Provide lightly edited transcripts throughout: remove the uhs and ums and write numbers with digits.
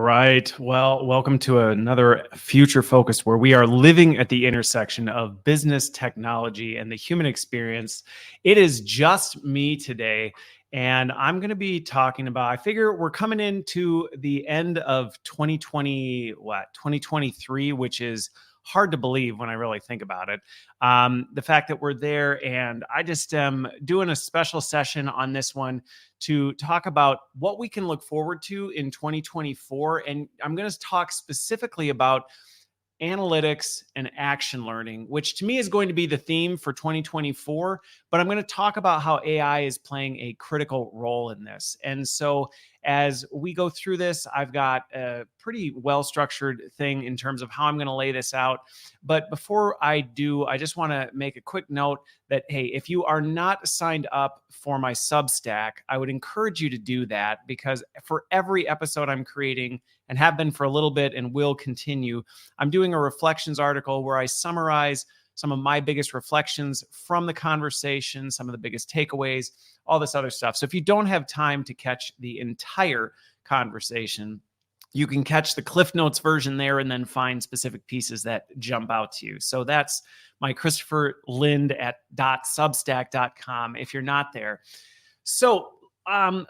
right. Well, welcome to another Future Focus where we are living at the intersection of business, technology, and the human experience. It is just me today, and I'm going to be talking about, I figure we're coming into the end of 2023, which is hard to believe when I really think about it. The fact that we're there, and I just am doing a special session on this one to talk about what we can look forward to in 2024. And I'm going to talk specifically about analytics and action learning, which to me is going to be the theme for 2024. But I'm going to talk about how AI is playing a critical role in this. And so as we go through this, I've got a pretty well-structured thing in terms of how I'm going to lay this out. But before I do, I just want to make a quick note that, hey, if you are not signed up for my Substack, I would encourage you to do that, because for every episode I'm creating, and have been for a little bit and will continue, I'm doing a reflections article where I summarize some of my biggest reflections from the conversation, some of the biggest takeaways, all this other stuff. So if you don't have time to catch the entire conversation, you can catch the Cliff Notes version there and then find specific pieces that jump out to you. So that's my Christopher Lind at .substack.com if you're not there. So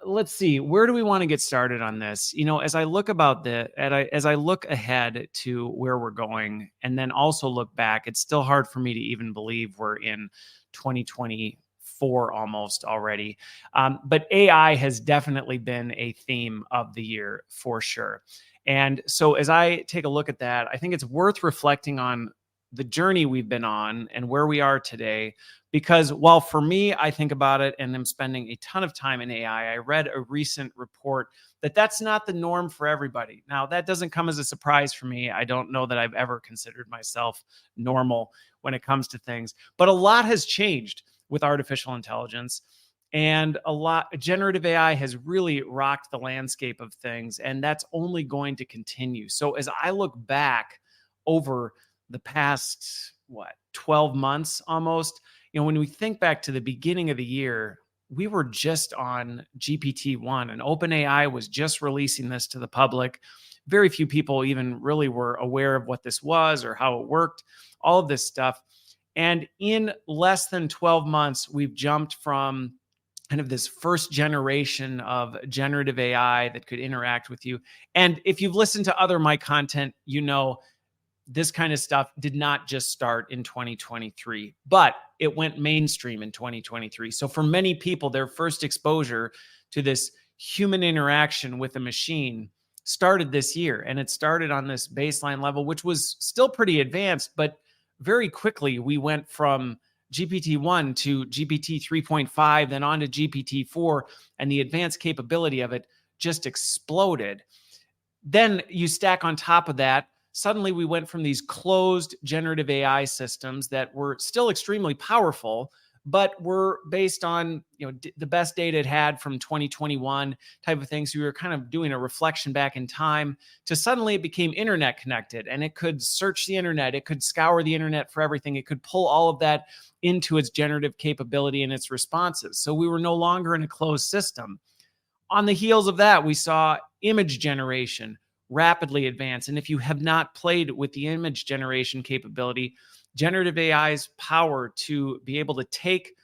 let's see, where do we want to get started on this? You know, as I look as I look ahead to where we're going, and then also look back, it's still hard for me to even believe we're in 2024 almost already. But AI has definitely been a theme of the year for sure. And so as I take a look at that, I think it's worth reflecting on the journey we've been on and where we are today. Because while for me, I think about it and I'm spending a ton of time in AI, I read a recent report that that's not the norm for everybody. Now, that doesn't come as a surprise for me. I don't know that I've ever considered myself normal when it comes to things, but a lot has changed with artificial intelligence. And generative AI has really rocked the landscape of things, and that's only going to continue. So as I look back over the past, 12 months almost, you know, when we think back to the beginning of the year, we were just on GPT-1 and OpenAI was just releasing this to the public. Very few people even really were aware of what this was or how it worked, all of this stuff. And in less than 12 months, we've jumped from kind of this first generation of generative AI that could interact with you. And if you've listened to other my content, you know, this kind of stuff did not just start in 2023, but it went mainstream in 2023. So for many people, their first exposure to this human interaction with a machine started this year. And it started on this baseline level, which was still pretty advanced, but very quickly we went from GPT-1 to GPT 3.5, then on to GPT-4, and the advanced capability of it just exploded. Then you stack on top of that, suddenly we went from these closed generative AI systems that were still extremely powerful, but were based on, the best data it had from 2021 type of things. So we were kind of doing a reflection back in time, to suddenly it became internet connected, and it could search the internet. It could scour the internet for everything. It could pull all of that into its generative capability and its responses. So we were no longer in a closed system. On the heels of that, we saw image generation rapidly advance. And if you have not played with the image generation capability, generative AI's power to be able to take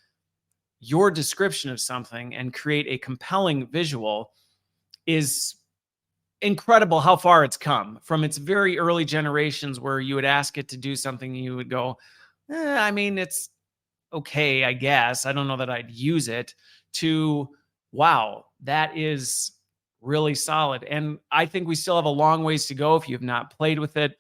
your description of something and create a compelling visual is incredible. How far it's come from its very early generations, where you would ask it to do something and you would go, I mean, it's okay, I guess. I don't know that I'd use it, to, wow, that is really solid. And I think we still have a long ways to go if you have not played with it.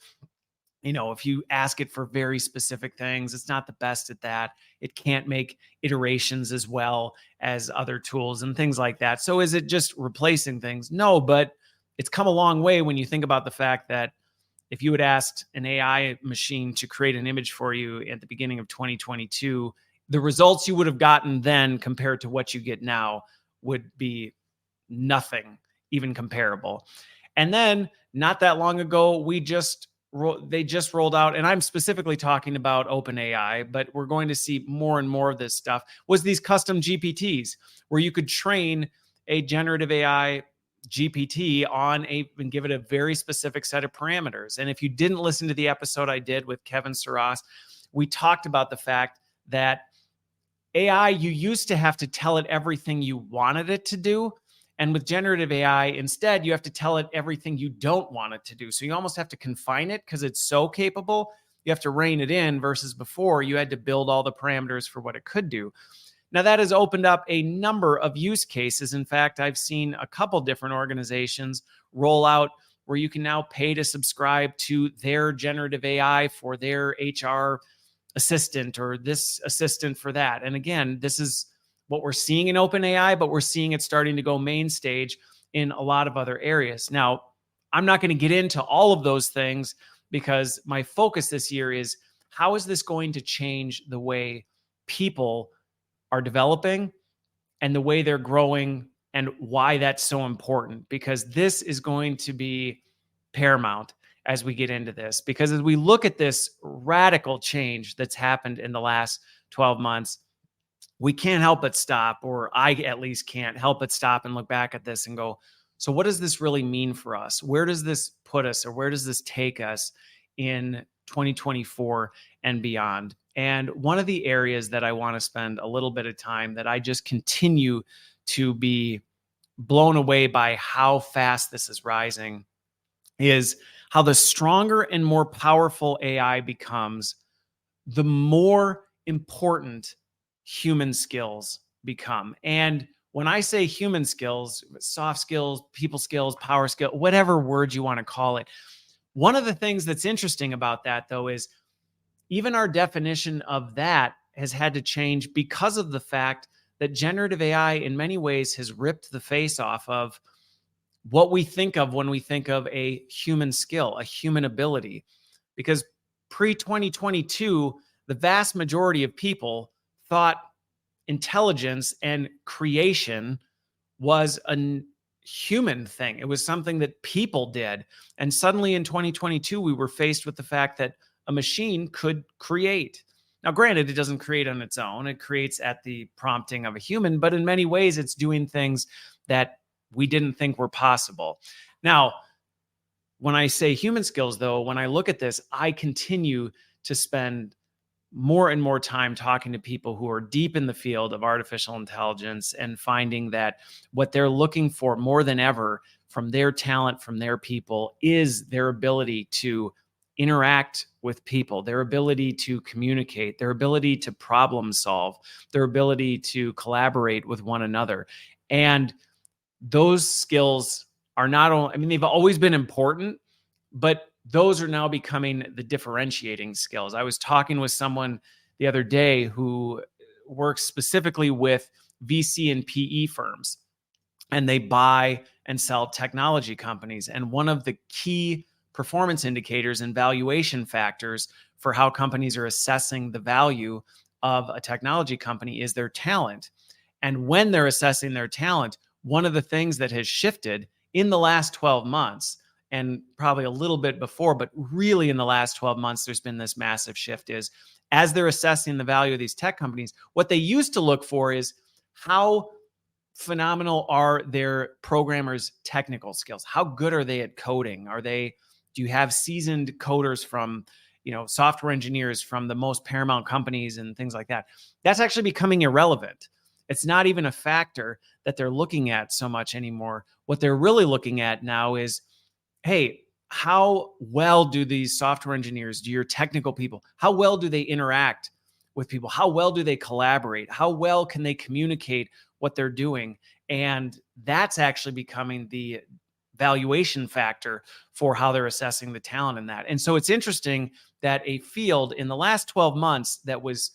If you ask it for very specific things, it's not the best at that. It can't make iterations as well as other tools and things like that. So is it just replacing things? No, but it's come a long way when you think about the fact that if you had asked an AI machine to create an image for you at the beginning of 2022, the results you would have gotten then compared to what you get now would be nothing even comparable. And then not that long ago, they just rolled out, and I'm specifically talking about OpenAI, but we're going to see more and more of this stuff, was these custom GPTs where you could train a generative AI GPT and give it a very specific set of parameters. And if you didn't listen to the episode I did with Kevin Saras, we talked about the fact that AI, you used to have to tell it everything you wanted it to do. And with generative AI, instead, you have to tell it everything you don't want it to do. So you almost have to confine it because it's so capable. You have to rein it in versus before you had to build all the parameters for what it could do. Now, that has opened up a number of use cases. In fact, I've seen a couple different organizations roll out where you can now pay to subscribe to their generative AI for their HR assistant or this assistant for that. And again, this is what we're seeing in OpenAI, but we're seeing it starting to go main stage in a lot of other areas. Now, I'm not going to get into all of those things because my focus this year is how is this going to change the way people are developing and the way they're growing and why that's so important, because this is going to be paramount as we get into this. Because as we look at this radical change that's happened in the last 12 months, we can't help but stop, or I at least can't help but stop and look back at this and go, so what does this really mean for us? Where does this put us, or where does this take us in 2024 and beyond? And one of the areas that I want to spend a little bit of time that I just continue to be blown away by how fast this is rising is how the stronger and more powerful AI becomes, the more important human skills become. And when I say human skills, soft skills, people skills, power skill, whatever word you want to call it, one of the things that's interesting about that, though, is even our definition of that has had to change because of the fact that generative AI in many ways has ripped the face off of what we think of when we think of a human skill, a human ability. Because pre-2022, the vast majority of people thought intelligence and creation was a human thing. It was something that people did. And suddenly in 2022, we were faced with the fact that a machine could create. Now, granted, it doesn't create on its own. It creates at the prompting of a human, but in many ways, it's doing things that we didn't think were possible. Now, when I say human skills, though, when I look at this, I continue to spend more and more time talking to people who are deep in the field of artificial intelligence and finding that what they're looking for more than ever from their talent, from their people, is their ability to interact with people, their ability to communicate, their ability to problem solve, their ability to collaborate with one another. And those skills are not only, I mean, they've always been important, but those are now becoming the differentiating skills. I was talking with someone the other day who works specifically with VC and PE firms, and they buy and sell technology companies. And one of the key performance indicators and valuation factors for how companies are assessing the value of a technology company is their talent. And when they're assessing their talent, one of the things that has shifted in the last 12 months, and probably a little bit before, but really in the last 12 months, there's been this massive shift, is as they're assessing the value of these tech companies, what they used to look for is how phenomenal are their programmers' technical skills? How good are they at coding? Do you have seasoned coders from, software engineers from the most paramount companies and things like that? That's actually becoming irrelevant. It's not even a factor that they're looking at so much anymore. What they're really looking at now is, hey, how well do these software engineers, do your technical people, how well do they interact with people? How well do they collaborate? How well can they communicate what they're doing? And that's actually becoming the valuation factor for how they're assessing the talent in that. And so it's interesting that a field in the last 12 months that was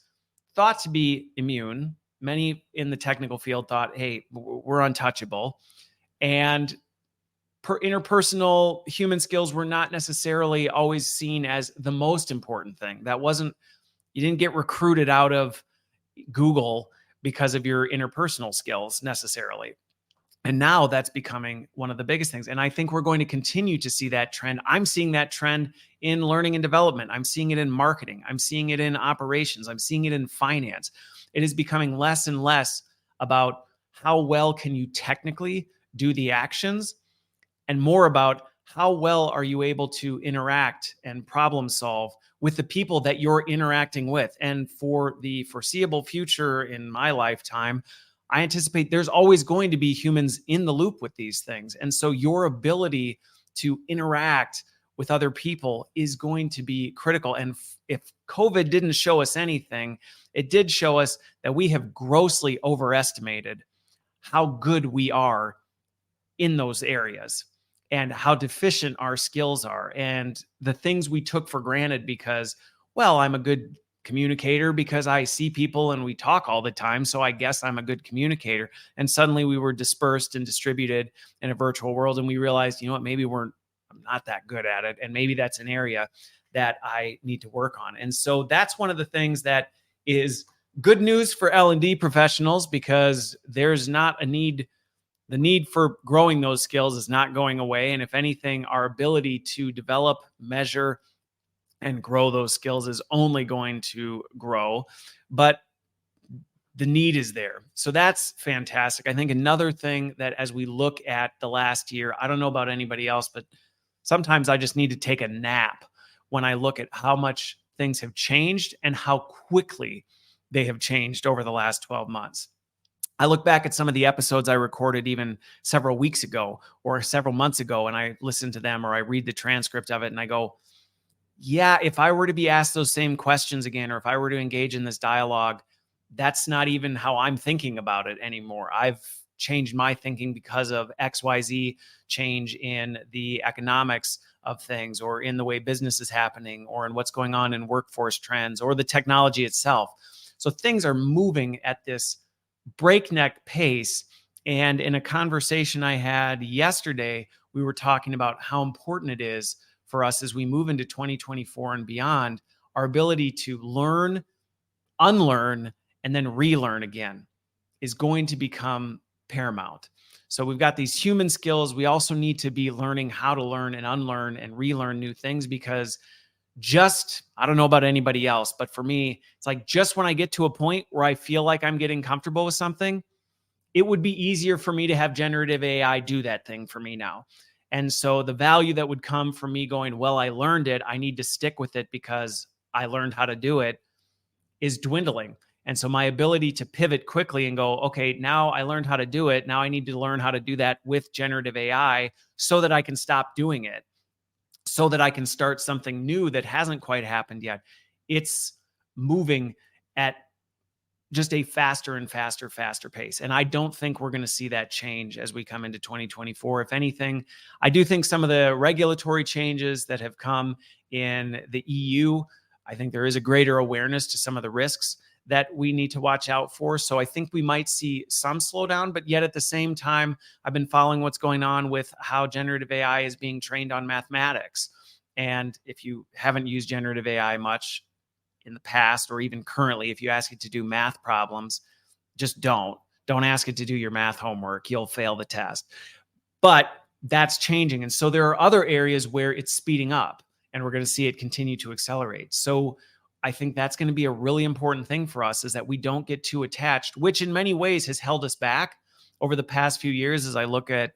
thought to be immune, many in the technical field thought, hey, we're untouchable. And interpersonal human skills were not necessarily always seen as the most important thing. You didn't get recruited out of Google because of your interpersonal skills necessarily. And now that's becoming one of the biggest things. And I think we're going to continue to see that trend. I'm seeing that trend in learning and development. I'm seeing it in marketing. I'm seeing it in operations. I'm seeing it in finance. It is becoming less and less about how well can you technically do the actions and more about how well are you able to interact and problem solve with the people that you're interacting with. And for the foreseeable future in my lifetime, I anticipate there's always going to be humans in the loop with these things. And so your ability to interact with other people is going to be critical. And if COVID didn't show us anything, it did show us that we have grossly overestimated how good we are in those areas and how deficient our skills are and the things we took for granted because, well, I'm a good communicator because I see people and we talk all the time. So I guess I'm a good communicator. And suddenly we were dispersed and distributed in a virtual world. And we realized, you know what, maybe I'm not that good at it. And maybe that's an area that I need to work on. And so that's one of the things that is good news for L&D professionals because there's not a need. The need for growing those skills is not going away. And if anything, our ability to develop, measure, and grow those skills is only going to grow. But the need is there. So that's fantastic. I think another thing that as we look at the last year, I don't know about anybody else, but sometimes I just need to take a nap when I look at how much things have changed and how quickly they have changed over the last 12 months. I look back at some of the episodes I recorded even several weeks ago or several months ago, and I listen to them or I read the transcript of it and I go, yeah, if I were to be asked those same questions again, or if I were to engage in this dialogue, that's not even how I'm thinking about it anymore. I've changed my thinking because of XYZ change in the economics of things or in the way business is happening or in what's going on in workforce trends or the technology itself. So things are moving at this breakneck pace. And in a conversation I had yesterday, we were talking about how important it is for us as we move into 2024 and beyond, our ability to learn, unlearn, and then relearn again is going to become paramount. So we've got these human skills. We also need to be learning how to learn and unlearn and relearn new things because I don't know about anybody else, but for me, it's like just when I get to a point where I feel like I'm getting comfortable with something, it would be easier for me to have generative AI do that thing for me now. And so the value that would come from me going, well, I learned it, I need to stick with it because I learned how to do it is dwindling. And so my ability to pivot quickly and go, okay, now I learned how to do it. Now I need to learn how to do that with generative AI so that I can stop doing it, so that I can start something new that hasn't quite happened yet. It's moving at just a faster and faster pace. And I don't think we're going to see that change as we come into 2024. If anything, I do think some of the regulatory changes that have come in the EU, I think there is a greater awareness to some of the risks that we need to watch out for. So I think we might see some slowdown, but yet at the same time, I've been following what's going on with how generative AI is being trained on mathematics. And if you haven't used generative AI much in the past, or even currently, if you ask it to do math problems, just don't ask it to do your math homework. You'll fail the test. But that's changing. And so there are other areas where it's speeding up and we're going to see it continue to accelerate. So I think that's going to be a really important thing for us is that we don't get too attached, which in many ways has held us back over the past few years as I look at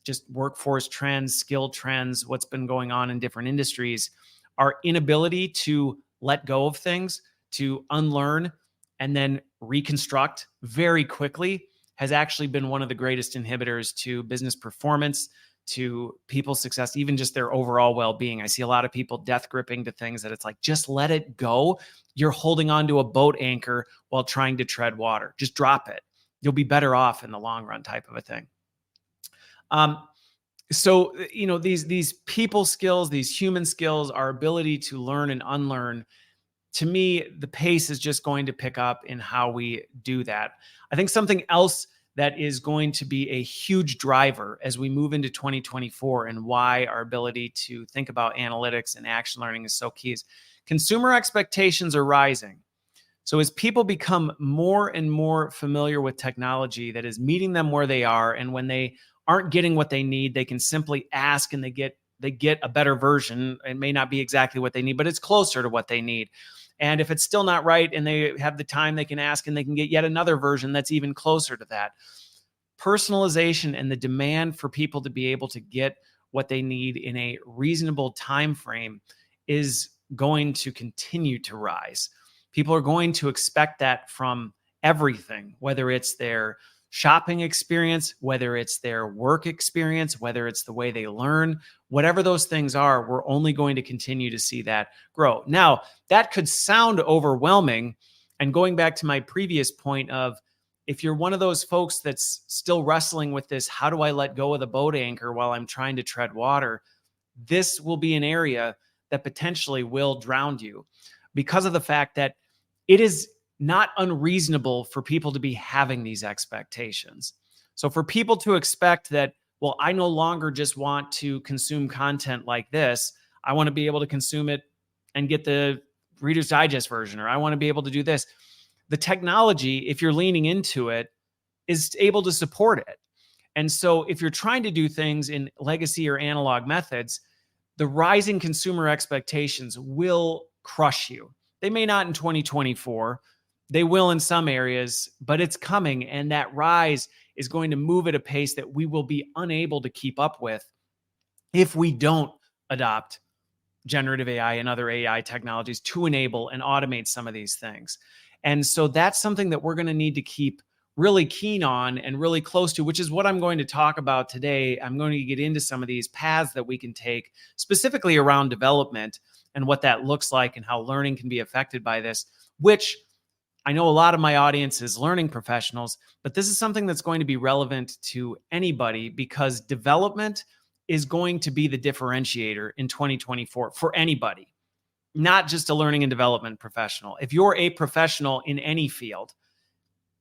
just workforce trends, skill trends, what's been going on in different industries. Our inability to let go of things, to unlearn and then reconstruct very quickly has actually been one of the greatest inhibitors to business performance, to people's success, even just their overall well-being. I see a lot of people death gripping to things that it's like, just let it go. You're holding on to a boat anchor while trying to tread water. Just drop it. You'll be better off in the long run type of a thing. So, these people skills, these human skills, our ability to learn and unlearn, to me, the pace is just going to pick up in how we do that. I think something else that is going to be a huge driver as we move into 2024 and why our ability to think about analytics and action learning is so key is consumer expectations are rising. So as people become more and more familiar with technology that is meeting them where they are, and when they aren't getting what they need, they can simply ask and they get a better version. It may not be exactly what they need, but it's closer to what they need. And if it's still not right and they have the time, they can ask and they can get yet another version that's even closer to that. Personalization and the demand for people to be able to get what they need in a reasonable time frame is going to continue to rise. People are going to expect that from everything, whether it's their shopping experience, whether it's their work experience, whether it's the way they learn, whatever those things are, we're only going to continue to see that grow. Now, that could sound overwhelming. And going back to my previous point of, if you're one of those folks that's still wrestling with this, how do I let go of the boat anchor while I'm trying to tread water? This will be an area that potentially will drown you, because of the fact that it is not unreasonable for people to be having these expectations. So for people to expect that, well, I no longer just want to consume content like this. I want to be able to consume it and get the Reader's Digest version, or I want to be able to do this. The technology, if you're leaning into it, is able to support it. And so if you're trying to do things in legacy or analog methods, the rising consumer expectations will crush you. They may not in 2024. They will in some areas, but it's coming. And that rise is going to move at a pace that we will be unable to keep up with if we don't adopt generative AI and other AI technologies to enable and automate some of these things. And so that's something that we're going to need to keep really keen on and really close to, which is what I'm going to talk about today. I'm going to get into some of these paths that we can take specifically around development and what that looks like and how learning can be affected by this, which I know a lot of my audience is learning professionals, but this is something that's going to be relevant to anybody, because development is going to be the differentiator in 2024 for anybody, not just a learning and development professional. If you're a professional in any field,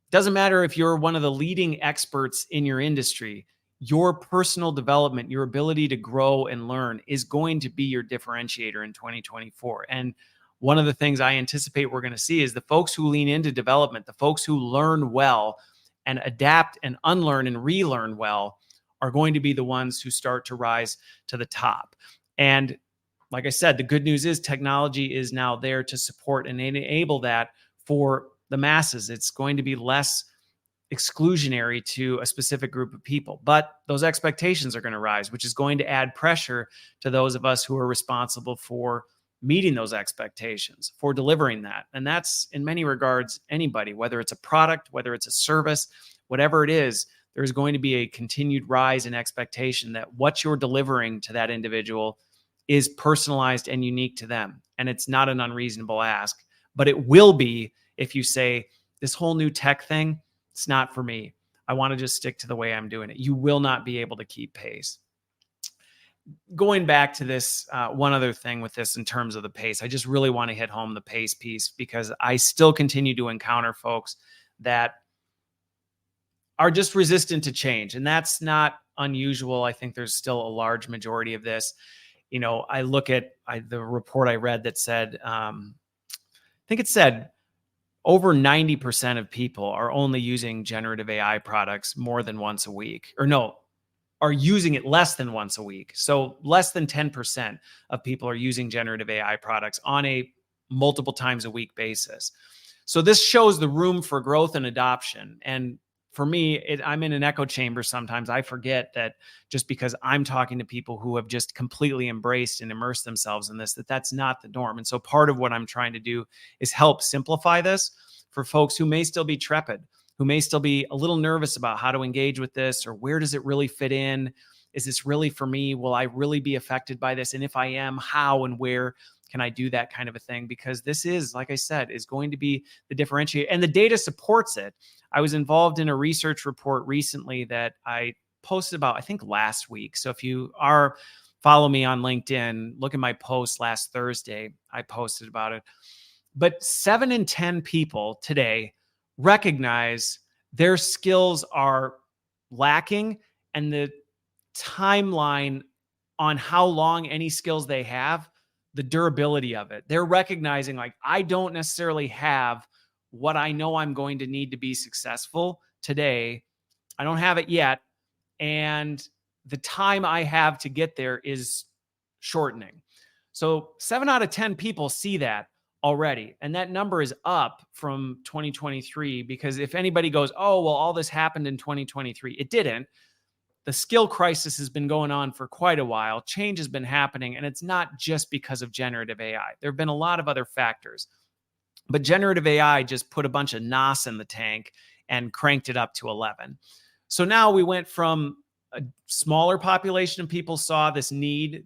doesn't matter if you're one of the leading experts in your industry, your personal development, your ability to grow and learn is going to be your differentiator in 2024. And one of the things I anticipate we're going to see is the folks who lean into development, the folks who learn well and adapt and unlearn and relearn well, are going to be the ones who start to rise to the top. And like I said, the good news is technology is now there to support and enable that for the masses. It's going to be less exclusionary to a specific group of people, but those expectations are going to rise, which is going to add pressure to those of us who are responsible for meeting those expectations, for delivering that. And that's in many regards anybody, whether it's a product, whether it's a service, whatever it is, there's going to be a continued rise in expectation that what you're delivering to that individual is personalized and unique to them. And it's not an unreasonable ask, but it will be if you say, this whole new tech thing, it's not for me. I want to just stick to the way I'm doing it. You will not be able to keep pace. Going back to this, one other thing with this in terms of the pace, I just really want to hit home the pace piece, because I still continue to encounter folks that are just resistant to change. And that's not unusual. I think there's still a large majority of this. You know, I look at the report I read that said, I think it said over 90% of people are only using generative AI products more than once a week, or no, are using it less than once a week. So less than 10% of people are using generative AI products on a multiple times a week basis. So this shows the room for growth and adoption. And for me, I'm in an echo chamber sometimes. I forget that just because I'm talking to people who have just completely embraced and immersed themselves in this, that's not the norm. And so part of what I'm trying to do is help simplify this for folks who may still be trepid, who may still be a little nervous about how to engage with this, or where does it really fit in? Is this really for me? Will I really be affected by this? And if I am, how and where can I do that kind of a thing? Because this is, like I said, is going to be the differentiator, and the data supports it. I was involved in a research report recently that I posted about, I think last week. So if you follow me on LinkedIn, look at my post last Thursday, I posted about it. But 7 in 10 people today recognize their skills are lacking, and the timeline on how long any skills they have, the durability of it. They're recognizing, like, I don't necessarily have what I know I'm going to need to be successful today. I don't have it yet. And the time I have to get there is shortening. So 7 out of 10 people see that already. And that number is up from 2023, because if anybody goes, oh, well, all this happened in 2023, it didn't. the skill crisis has been going on for quite a while. Change has been happening, and it's not just because of generative AI. There have been a lot of other factors, but generative AI just put a bunch of NOS in the tank and cranked it up to 11. So now we went from a smaller population of people saw this need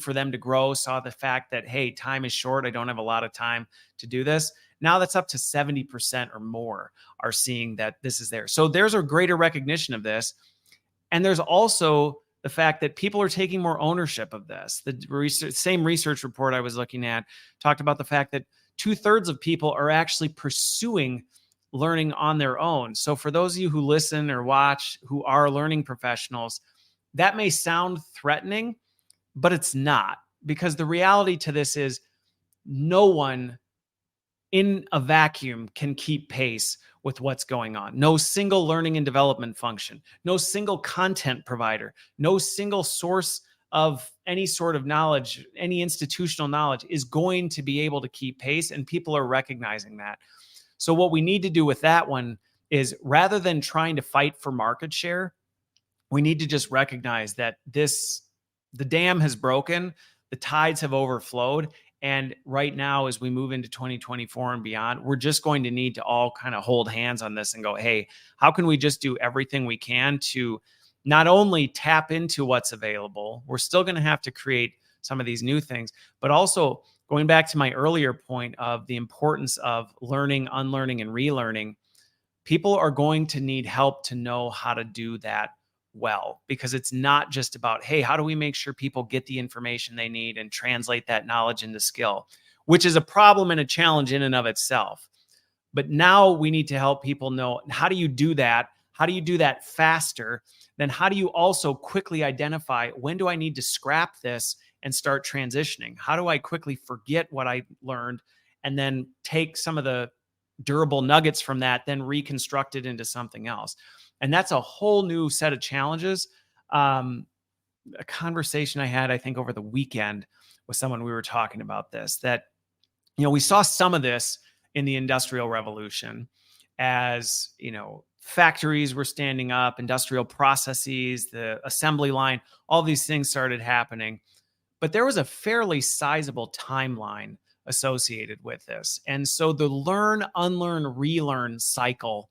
for them to grow, saw the fact that, hey, time is short. I don't have a lot of time to do this. Now that's up to 70% or more are seeing that this is there. So there's a greater recognition of this. And there's also the fact that people are taking more ownership of this. The same research report I was looking at talked about the fact that 2/3 of people are actually pursuing learning on their own. So for those of you who listen or watch who are learning professionals, that may sound threatening, but it's not, because the reality to this is no one in a vacuum can keep pace with what's going on. No single learning and development function, no single content provider, no single source of any sort of knowledge, any institutional knowledge is going to be able to keep pace, and people are recognizing that. So what we need to do with that one is, rather than trying to fight for market share, we need to just recognize that the dam has broken, the tides have overflowed, and right now, as we move into 2024 and beyond, we're just going to need to all kind of hold hands on this and go, hey, how can we just do everything we can to not only tap into what's available, we're still going to have to create some of these new things, but also going back to my earlier point of the importance of learning, unlearning, and relearning, people are going to need help to know how to do that well, because it's not just about, hey, how do we make sure people get the information they need and translate that knowledge into skill, which is a problem and a challenge in and of itself. But now we need to help people know, how do you do that? How do you do that faster? Then how do you also quickly identify, when do I need to scrap this and start transitioning? How do I quickly forget what I learned and then take some of the durable nuggets from that, then reconstruct it into something else? And that's a whole new set of challenges. A conversation I had, I think, over the weekend with someone, we were talking about this, that, we saw some of this in the Industrial Revolution as, factories were standing up, industrial processes, the assembly line, all these things started happening. But there was a fairly sizable timeline associated with this. And so the learn, unlearn, relearn cycle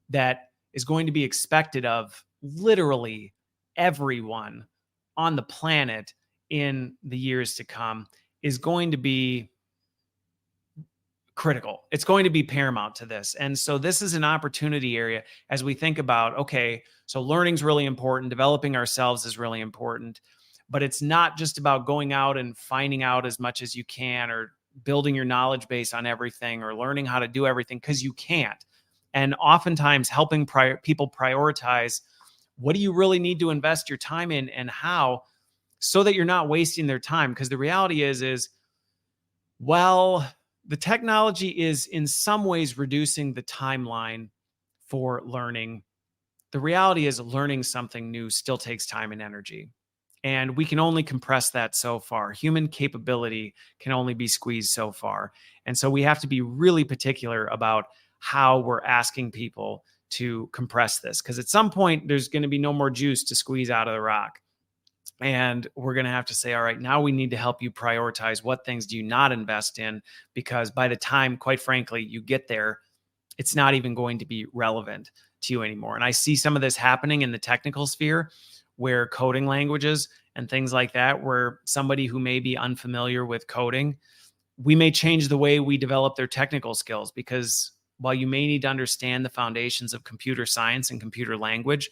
that is going to be expected of literally everyone on the planet in the years to come is going to be critical. It's going to be paramount to this. And so this is an opportunity area as we think about, okay, so learning's really important, developing ourselves is really important, but it's not just about going out and finding out as much as you can or building your knowledge base on everything or learning how to do everything, because you can't. And oftentimes helping people prioritize, what do you really need to invest your time in and how, so that you're not wasting their time. Because the reality is, well, the technology is in some ways reducing the timeline for learning. The reality is, learning something new still takes time and energy. And we can only compress that so far. Human capability can only be squeezed so far. And so we have to be really particular about how we're asking people to compress this, because at some point there's going to be no more juice to squeeze out of the rock. And we're going to have to say, all right, now we need to help you prioritize, what things do you not invest in? Because by the time, quite frankly, you get there, it's not even going to be relevant to you anymore. And I see some of this happening in the technical sphere, where coding languages and things like that, where somebody who may be unfamiliar with coding, we may change the way we develop their technical skills, because while you may need to understand the foundations of computer science and computer language,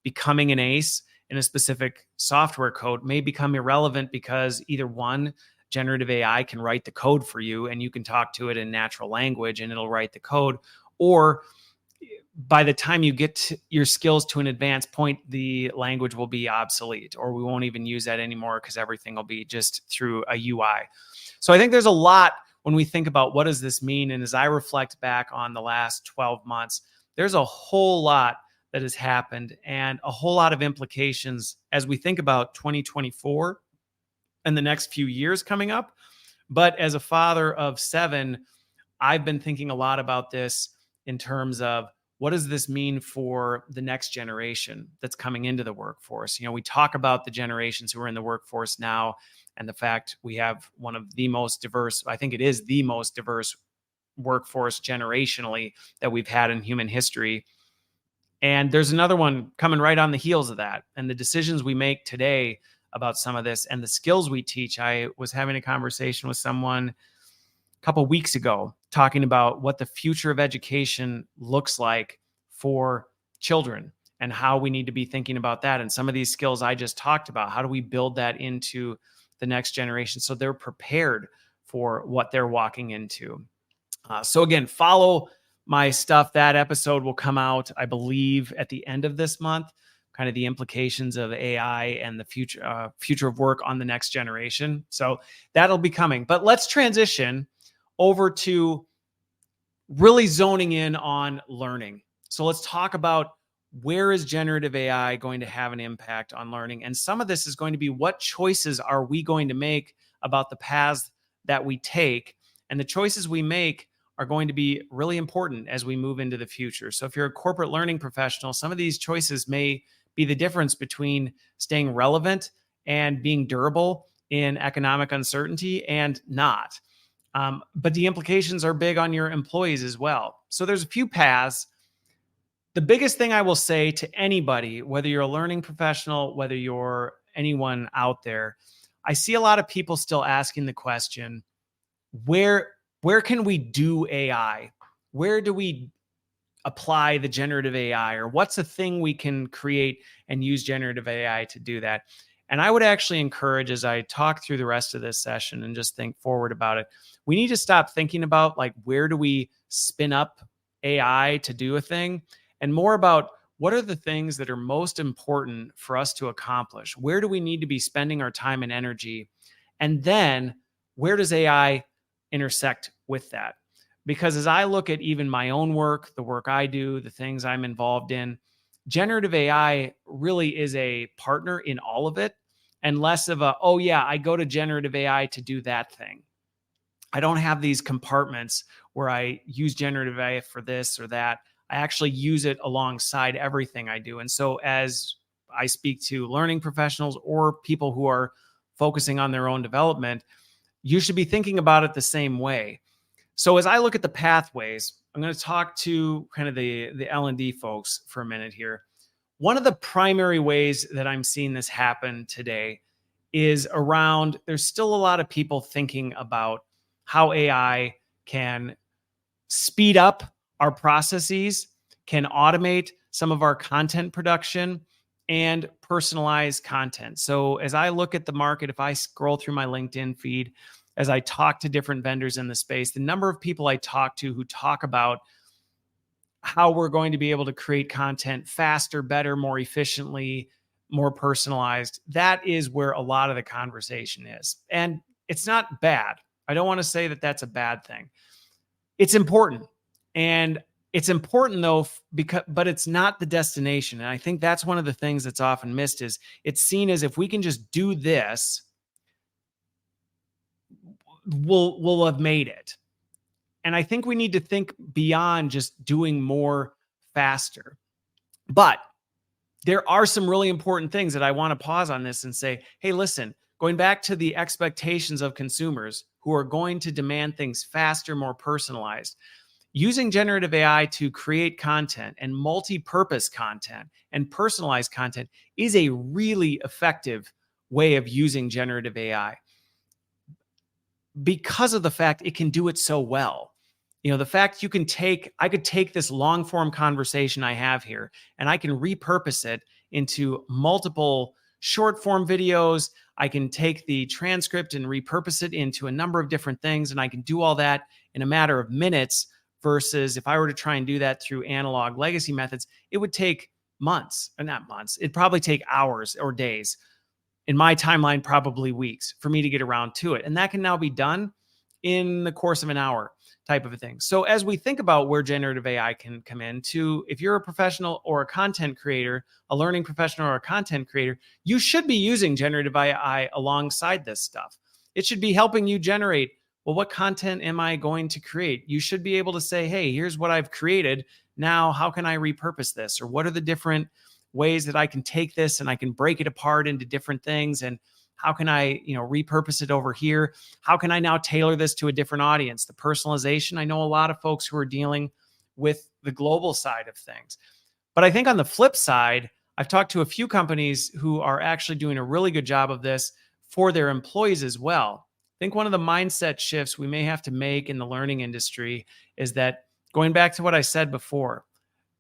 becoming an ace in a specific software code may become irrelevant, because either one, generative AI can write the code for you and you can talk to it in natural language and it'll write the code, or by the time you get your skills to an advanced point, the language will be obsolete, or we won't even use that anymore because everything will be just through a UI. So I think there's a lot when we think about what does this mean. And as I reflect back on the last 12 months, there's a whole lot that has happened and a whole lot of implications as we think about 2024 and the next few years coming up. But as a father of 7, I've been thinking a lot about this in terms of, what does this mean for the next generation that's coming into the workforce? We talk about the generations who are in the workforce now and the fact we have one of the most diverse, I think it is the most diverse workforce generationally that we've had in human history. And there's another one coming right on the heels of that. And the decisions we make today about some of this and the skills we teach. I was having a conversation with someone a couple of weeks ago talking about what the future of education looks like for children and how we need to be thinking about that. And some of these skills I just talked about, how do we build that into the next generation so they're prepared for what they're walking into? So again, follow my stuff. That episode will come out, I believe, at the end of this month, kind of the implications of AI and the future of work on the next generation. So that'll be coming. But let's transition over to really zoning in on learning. So let's talk about where is generative AI going to have an impact on learning? And some of this is going to be what choices are we going to make about the paths that we take? And the choices we make are going to be really important as we move into the future. So if you're a corporate learning professional, some of these choices may be the difference between staying relevant and being durable in economic uncertainty and not. But the implications are big on your employees as well. So there's a few paths. The biggest thing I will say to anybody, whether you're a learning professional, whether you're anyone out there, I see a lot of people still asking the question, where can we do AI? Where do we apply the generative AI, or what's a thing we can create and use generative AI to do that? And I would actually encourage, as I talk through the rest of this session and just think forward about it, we need to stop thinking about like, where do we spin up AI to do a thing, and more about what are the things that are most important for us to accomplish? Where do we need to be spending our time and energy? And then where does AI intersect with that? Because as I look at even my own work, the work I do, the things I'm involved in, generative AI really is a partner in all of it, and less of a, oh yeah, I go to generative AI to do that thing. I don't have these compartments where I use generative AI for this or that. I actually use it alongside everything I do. And so as I speak to learning professionals or people who are focusing on their own development, you should be thinking about it the same way. So as I look at the pathways, I'm going to talk to kind of the L&D folks for a minute here. One of the primary ways that I'm seeing this happen today is around, there's still a lot of people thinking about how AI can speed up our processes, can automate some of our content production, and personalize content. So as I look at the market, if I scroll through my LinkedIn feed, as I talk to different vendors in the space, the number of people I talk to who talk about how we're going to be able to create content faster, better, more efficiently, more personalized, that is where a lot of the conversation is. And it's not bad. I don't want to say that that's a bad thing. It's important. And it's important though, but it's not the destination. And I think that's one of the things that's often missed is it's seen as if we can just do this, we'll have made it. And I think we need to think beyond just doing more faster. But there are some really important things that I want to pause on this and say, hey, listen, going back to the expectations of consumers who are going to demand things faster, more personalized, using generative AI to create content and multi-purpose content and personalized content is a really effective way of using generative AI because of the fact it can do it so well. The fact I could take this long form conversation I have here and I can repurpose it into multiple short form videos. I can take the transcript and repurpose it into a number of different things. And I can do all that in a matter of minutes versus if I were to try and do that through analog legacy methods, it would take months, or not months. It'd probably take hours or days. In my timeline, probably weeks for me to get around to it. And that can now be done in the course of an hour type of a thing. So as we think about where generative AI can come in to, if you're a professional or a content creator, a learning professional or a content creator, you should be using generative AI alongside this stuff. It should be helping you generate, well, what content am I going to create? You should be able to say, hey, here's what I've created. now how can I repurpose this? Or what are the different ways that I can take this and I can break it apart into different things? And how can I, repurpose it over here? How can I now tailor this to a different audience? The personalization. I know a lot of folks who are dealing with the global side of things. But I think on the flip side, I've talked to a few companies who are actually doing a really good job of this for their employees as well. I think one of the mindset shifts we may have to make in the learning industry is that, going back to what I said before,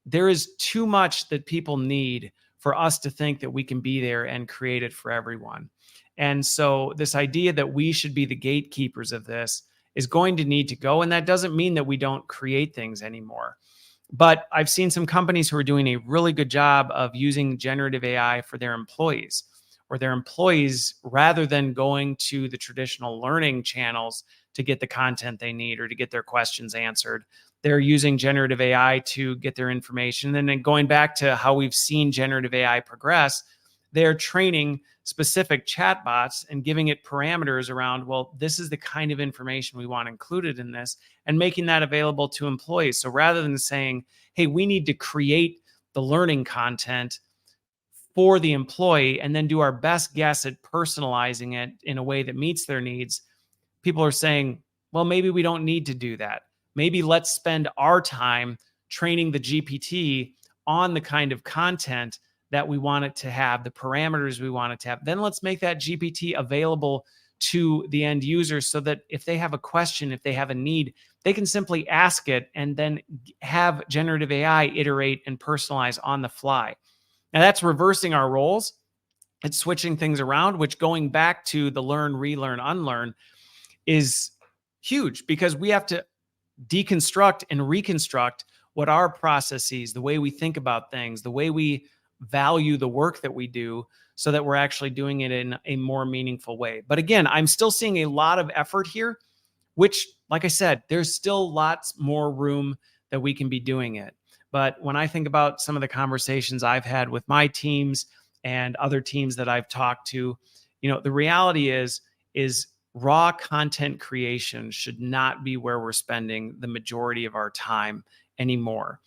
there is too much that people need for us to think that we can be there and create it for everyone. And so this idea that we should be the gatekeepers of this is going to need to go. And that doesn't mean that we don't create things anymore. But I've seen some companies who are doing a really good job of using generative AI for their employees, or their employees, rather than going to the traditional learning channels to get the content they need or to get their questions answered, they're using generative AI to get their information. And then going back to how we've seen generative AI progress, they're training specific chatbots and giving it parameters around, well, this is the kind of information we want included in this, and making that available to employees. So rather than saying, hey, we need to create the learning content for the employee and then do our best guess at personalizing it in a way that meets their needs, people are saying, well, maybe we don't need to do that. Maybe let's spend our time training the GPT on the kind of content that we want it to have, the parameters we want it to have. Then let's make that GPT available to the end user so that if they have a question, if they have a need, they can simply ask it and then have generative AI iterate and personalize on the fly. Now that's reversing our roles. It's switching things around, which, going back to the learn, relearn, unlearn, is huge, because we have to deconstruct and reconstruct what our processes, the way we think about things, the way we value the work that we do, so that we're actually doing it in a more meaningful way. But again, I'm still seeing a lot of effort here, which, like I said, there's still lots more room that we can be doing it. But when I think about some of the conversations I've had with my teams and other teams that I've talked to, the reality is raw content creation should not be where we're spending the majority of our time anymore.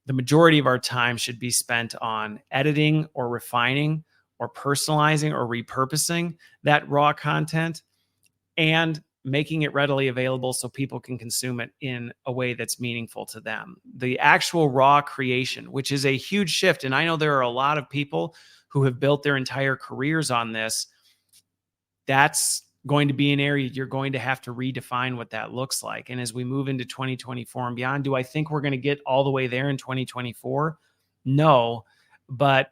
The majority of our time should be spent on editing or refining or personalizing or repurposing that raw content and making it readily available so people can consume it in a way that's meaningful to them. The actual raw creation, which is a huge shift. And I know there are a lot of people who have built their entire careers on this. That's going to be an area you're going to have to redefine what that looks like. And as we move into 2024 and beyond, do I think we're going to get all the way there in 2024? No, but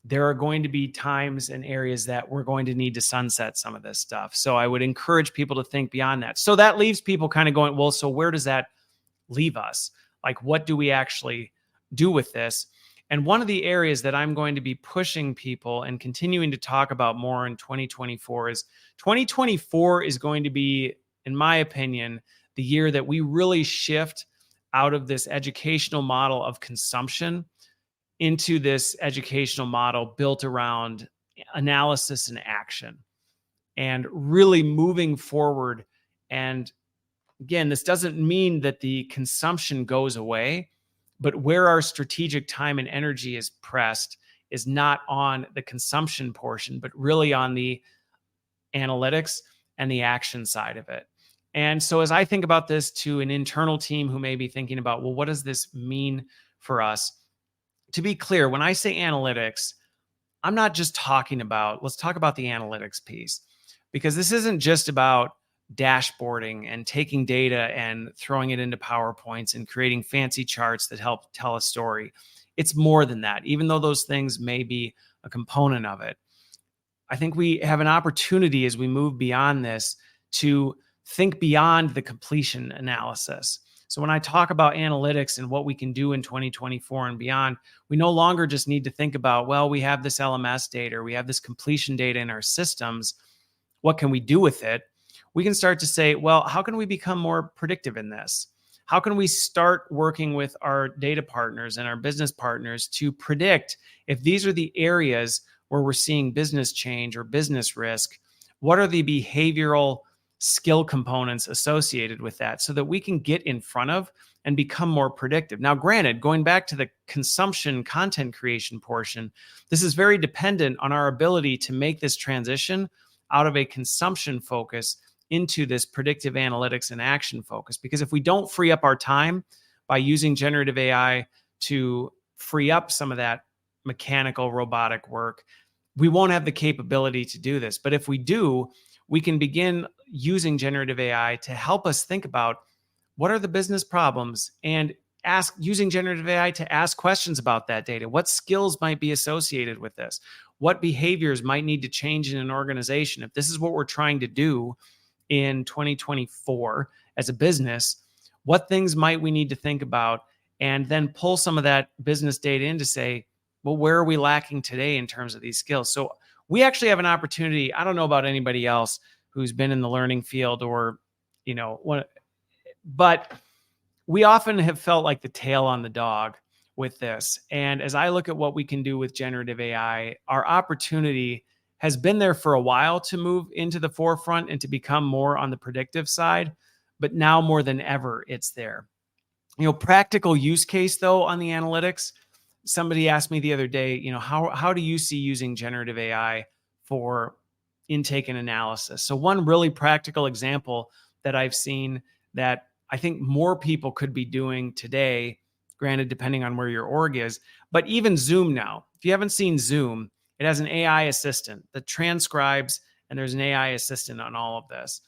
there are going to be times and areas that we're going to need to sunset some of this stuff. So I would encourage people to think beyond that. So that leaves people kind of going, well, so where does that leave us? Like, what do we actually do with this? And one of the areas that I'm going to be pushing people and continuing to talk about more in 2024 is 2024 is going to be, in my opinion, the year that we really shift out of this educational model of consumption into this educational model built around analysis and action, and really moving forward. And again, this doesn't mean that the consumption goes away, but where our strategic time and energy is pressed is not on the consumption portion, but really on the analytics and the action side of it. And so as I think about this to an internal team who may be thinking about, well, what does this mean for us? To be clear, when I say analytics, I'm not just talking about, let's talk about the analytics piece, because this isn't just about dashboarding and taking data and throwing it into PowerPoints and creating fancy charts that help tell a story. It's more than that, even though those things may be a component of it. I think we have an opportunity as we move beyond this to think beyond the completion analysis. So when I talk about analytics and what we can do in 2024 and beyond, we no longer just need to think about, well, we have this LMS data, or we have this completion data in our systems. What can we do with it? We can start to say, well, how can we become more predictive in this? How can we start working with our data partners and our business partners to predict if these are the areas where we're seeing business change or business risk? What are the behavioral skill components associated with that, so that we can get in front of and become more predictive. Now, granted, going back to the consumption content creation portion, this is very dependent on our ability to make this transition out of a consumption focus into this predictive analytics and action focus. Because if we don't free up our time by using generative AI to free up some of that mechanical robotic work, we won't have the capability to do this. But if we do, we can begin using generative AI to help us think about what are the business problems and using generative AI to ask questions about that data. What skills might be associated with this? What behaviors might need to change in an organization? If this is what we're trying to do in 2024 as a business, what things might we need to think about? And then pull some of that business data in to say, well, where are we lacking today in terms of these skills? So we actually have an opportunity. I don't know about anybody else who's been in the learning field or, but we often have felt like the tail on the dog with this. And as I look at what we can do with generative AI, our opportunity has been there for a while to move into the forefront and to become more on the predictive side. But now more than ever, it's there. Practical use case, though, on the analytics. Somebody asked me the other day, how do you see using generative AI for intake and analysis? So one really practical example that I've seen that I think more people could be doing today, granted, depending on where your org is, but even Zoom now. If you haven't seen Zoom, it has an AI assistant that transcribes, and there's an AI assistant on all of this.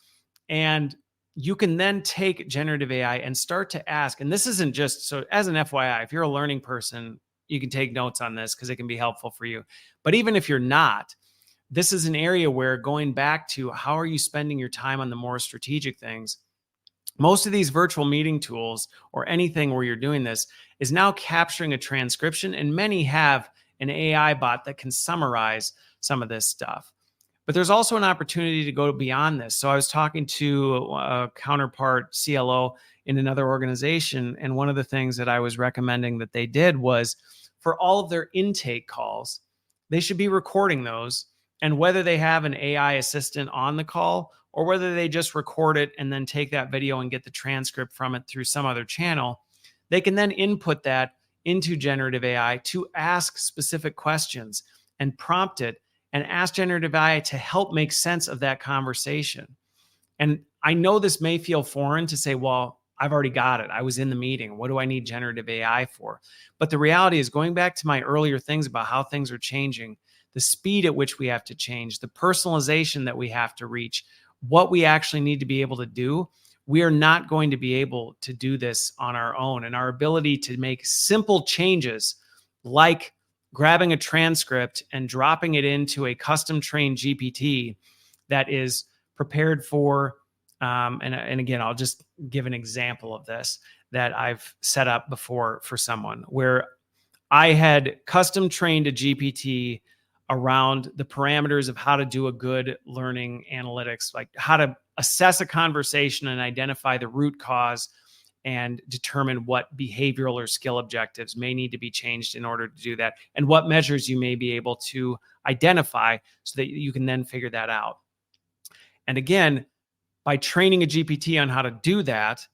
And you can then take generative AI and start to ask, and this isn't just, so as an FYI, if you're a learning person, you can take notes on this because it can be helpful for you. But even if you're not, this is an area where going back to how are you spending your time on the more strategic things, most of these virtual meeting tools or anything where you're doing this is now capturing a transcription, and many have an AI bot that can summarize some of this stuff. But there's also an opportunity to go beyond this. So I was talking to a counterpart CLO in another organization, and one of the things that I was recommending that they did was for all of their intake calls, they should be recording those. And whether they have an AI assistant on the call or whether they just record it and then take that video and get the transcript from it through some other channel, they can then input that into generative AI to ask specific questions and prompt it and ask generative AI to help make sense of that conversation. And I know this may feel foreign to say, well, I've already got it. I was in the meeting. What do I need generative AI for? But the reality is, going back to my earlier things about how things are changing, the speed at which we have to change, the personalization that we have to reach, what we actually need to be able to do, we are not going to be able to do this on our own. And our ability to make simple changes like grabbing a transcript and dropping it into a custom trained GPT that is prepared for, and again, I'll just give an example of this that I've set up before for someone where I had custom trained a GPT around the parameters of how to do a good learning analytics, like how to assess a conversation and identify the root cause and determine what behavioral or skill objectives may need to be changed in order to do that, and what measures you may be able to identify so that you can then figure that out. And again, by training a GPT on how to do that,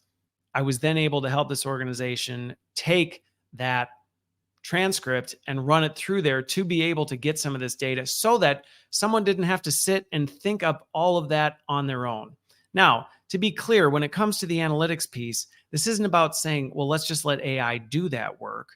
I was then able to help this organization take that transcript and run it through there to be able to get some of this data so that someone didn't have to sit and think up all of that on their own. Now, to be clear, when it comes to the analytics piece, this isn't about saying, well, let's just let AI do that work,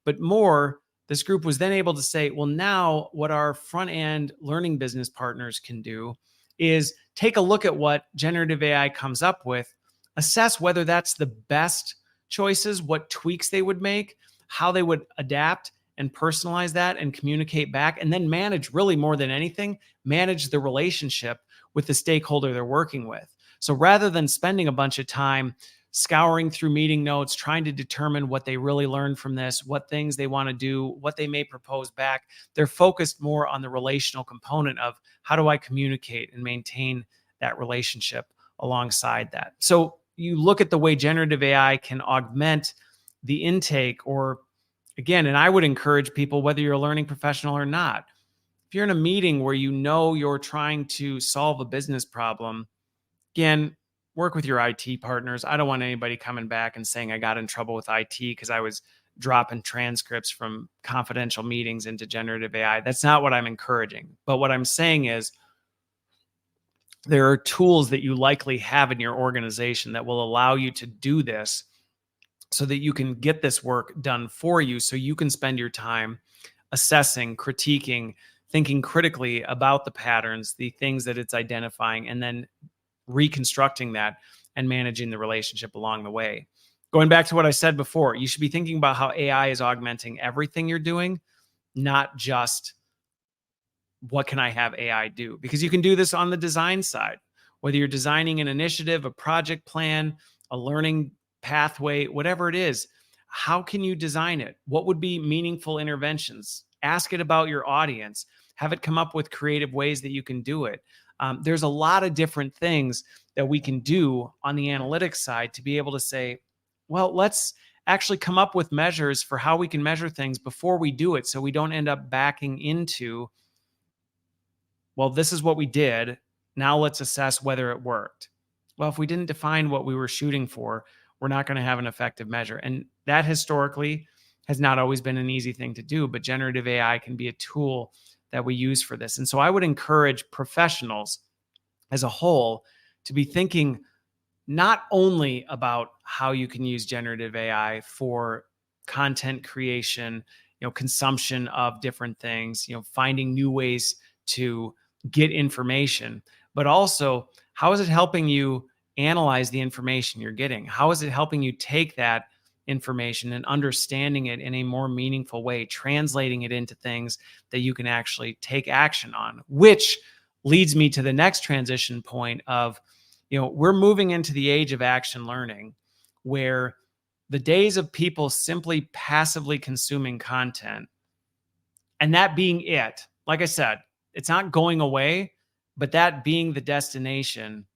but more, this group was then able to say, well, now what our front end learning business partners can do is take a look at what generative AI comes up with, assess whether that's the best choices, what tweaks they would make, how they would adapt and personalize that and communicate back, and then manage, really more than anything, manage the relationship with the stakeholder they're working with. So rather than spending a bunch of time scouring through meeting notes, trying to determine what they really learned from this, what things they want to do, what they may propose back, they're focused more on the relational component of how do I communicate and maintain that relationship alongside that. So you look at the way generative AI can augment the intake, or again, and I would encourage people, whether you're a learning professional or not, if you're in a meeting where you know you're trying to solve a business problem, again, work with your IT partners. I don't want anybody coming back and saying I got in trouble with IT because I was dropping transcripts from confidential meetings into generative AI. That's not what I'm encouraging. But what I'm saying is there are tools that you likely have in your organization that will allow you to do this so that you can get this work done for you, so you can spend your time assessing, critiquing, thinking critically about the patterns, the things that it's identifying, and then reconstructing that and managing the relationship along the way. Going back to what I said before, you should be thinking about how AI is augmenting everything you're doing, not just what can I have AI do? Because you can do this on the design side, whether you're designing an initiative, a project plan, a learning pathway, whatever it is. How can you design it? What would be meaningful interventions? Ask it about your audience. Have it come up with creative ways that you can do it. There's a lot of different things that we can do on the analytics side to be able to say, well, let's actually come up with measures for how we can measure things before we do it, so we don't end up backing into, well, this is what we did. Now let's assess whether it worked. Well, if we didn't define what we were shooting for, we're not going to have an effective measure. And that historically has not always been an easy thing to do, but generative AI can be a tool that we use for this. And so I would encourage professionals as a whole to be thinking not only about how you can use generative AI for content creation, consumption of different things, finding new ways to get information, but also how is it helping you analyze the information you're getting? How is it helping you take that information and understanding it in a more meaningful way, translating it into things that you can actually take action on, which leads me to the next transition point of, we're moving into the age of action learning, where the days of people simply passively consuming content and that being it, like I said, it's not going away, but that being the destination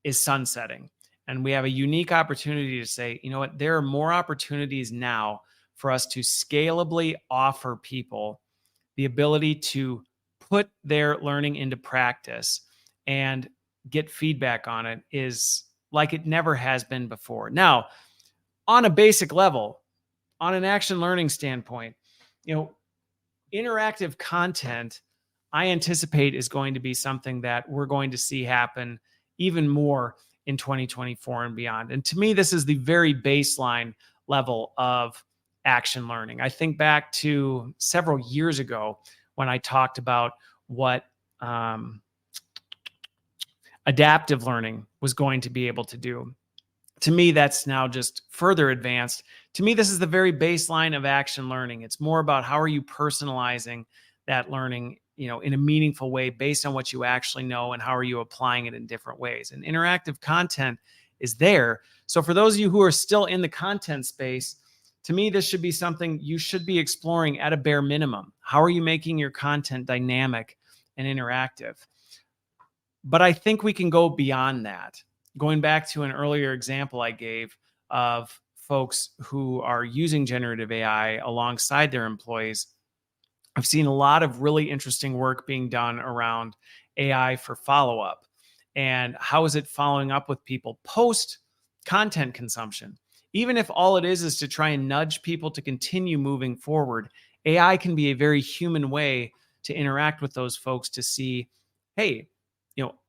is sunsetting. And we have a unique opportunity to say, you know what, there are more opportunities now for us to scalably offer people the ability to put their learning into practice and get feedback on it is like it never has been before. Now, on a basic level, on an action learning standpoint, interactive content, I anticipate, is going to be something that we're going to see happen even more in 2024 and beyond. And to me, this is the very baseline level of action learning. I think back to several years ago when I talked about what adaptive learning was going to be able to do. To me, that's now just further advanced. To me, this is the very baseline of action learning. It's more about how are you personalizing that learning, in a meaningful way based on what you actually know, and how are you applying it in different ways. And interactive content is there. So for those of you who are still in the content space, to me, this should be something you should be exploring at a bare minimum. How are you making your content dynamic and interactive? But I think we can go beyond that. Going back to an earlier example I gave of folks who are using generative AI alongside their employees, I've seen a lot of really interesting work being done around AI for follow-up. And how is it following up with people post content consumption? Even if all it is to try and nudge people to continue moving forward, AI can be a very human way to interact with those folks to see, hey,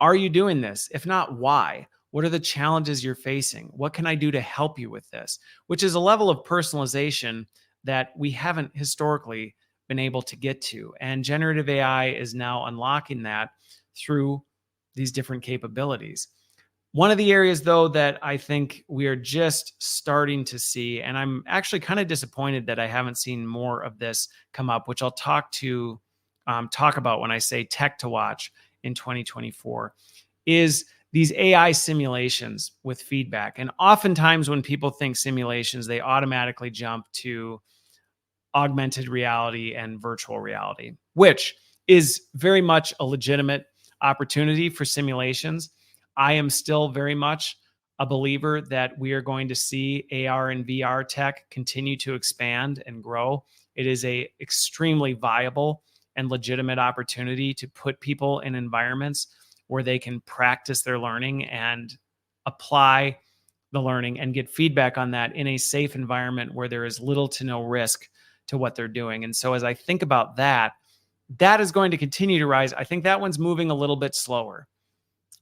are you doing this? If not, why? What are the challenges you're facing? What can I do to help you with this? Which is a level of personalization that we haven't historically been able to get to. And generative AI is now unlocking that through these different capabilities. One of the areas, though, that I think we are just starting to see, and I'm actually kind of disappointed that I haven't seen more of this come up, which I'll talk about when I say tech to watch in 2024, is these AI simulations with feedback. And oftentimes when people think simulations, they automatically jump to augmented reality and virtual reality, which is very much a legitimate opportunity for simulations. I am still very much a believer that we are going to see AR and VR tech continue to expand and grow. It is a extremely viable and legitimate opportunity to put people in environments where they can practice their learning and apply the learning and get feedback on that in a safe environment where there is little to no risk to what they're doing. And so as I think about that, that is going to continue to rise. I think that one's moving a little bit slower.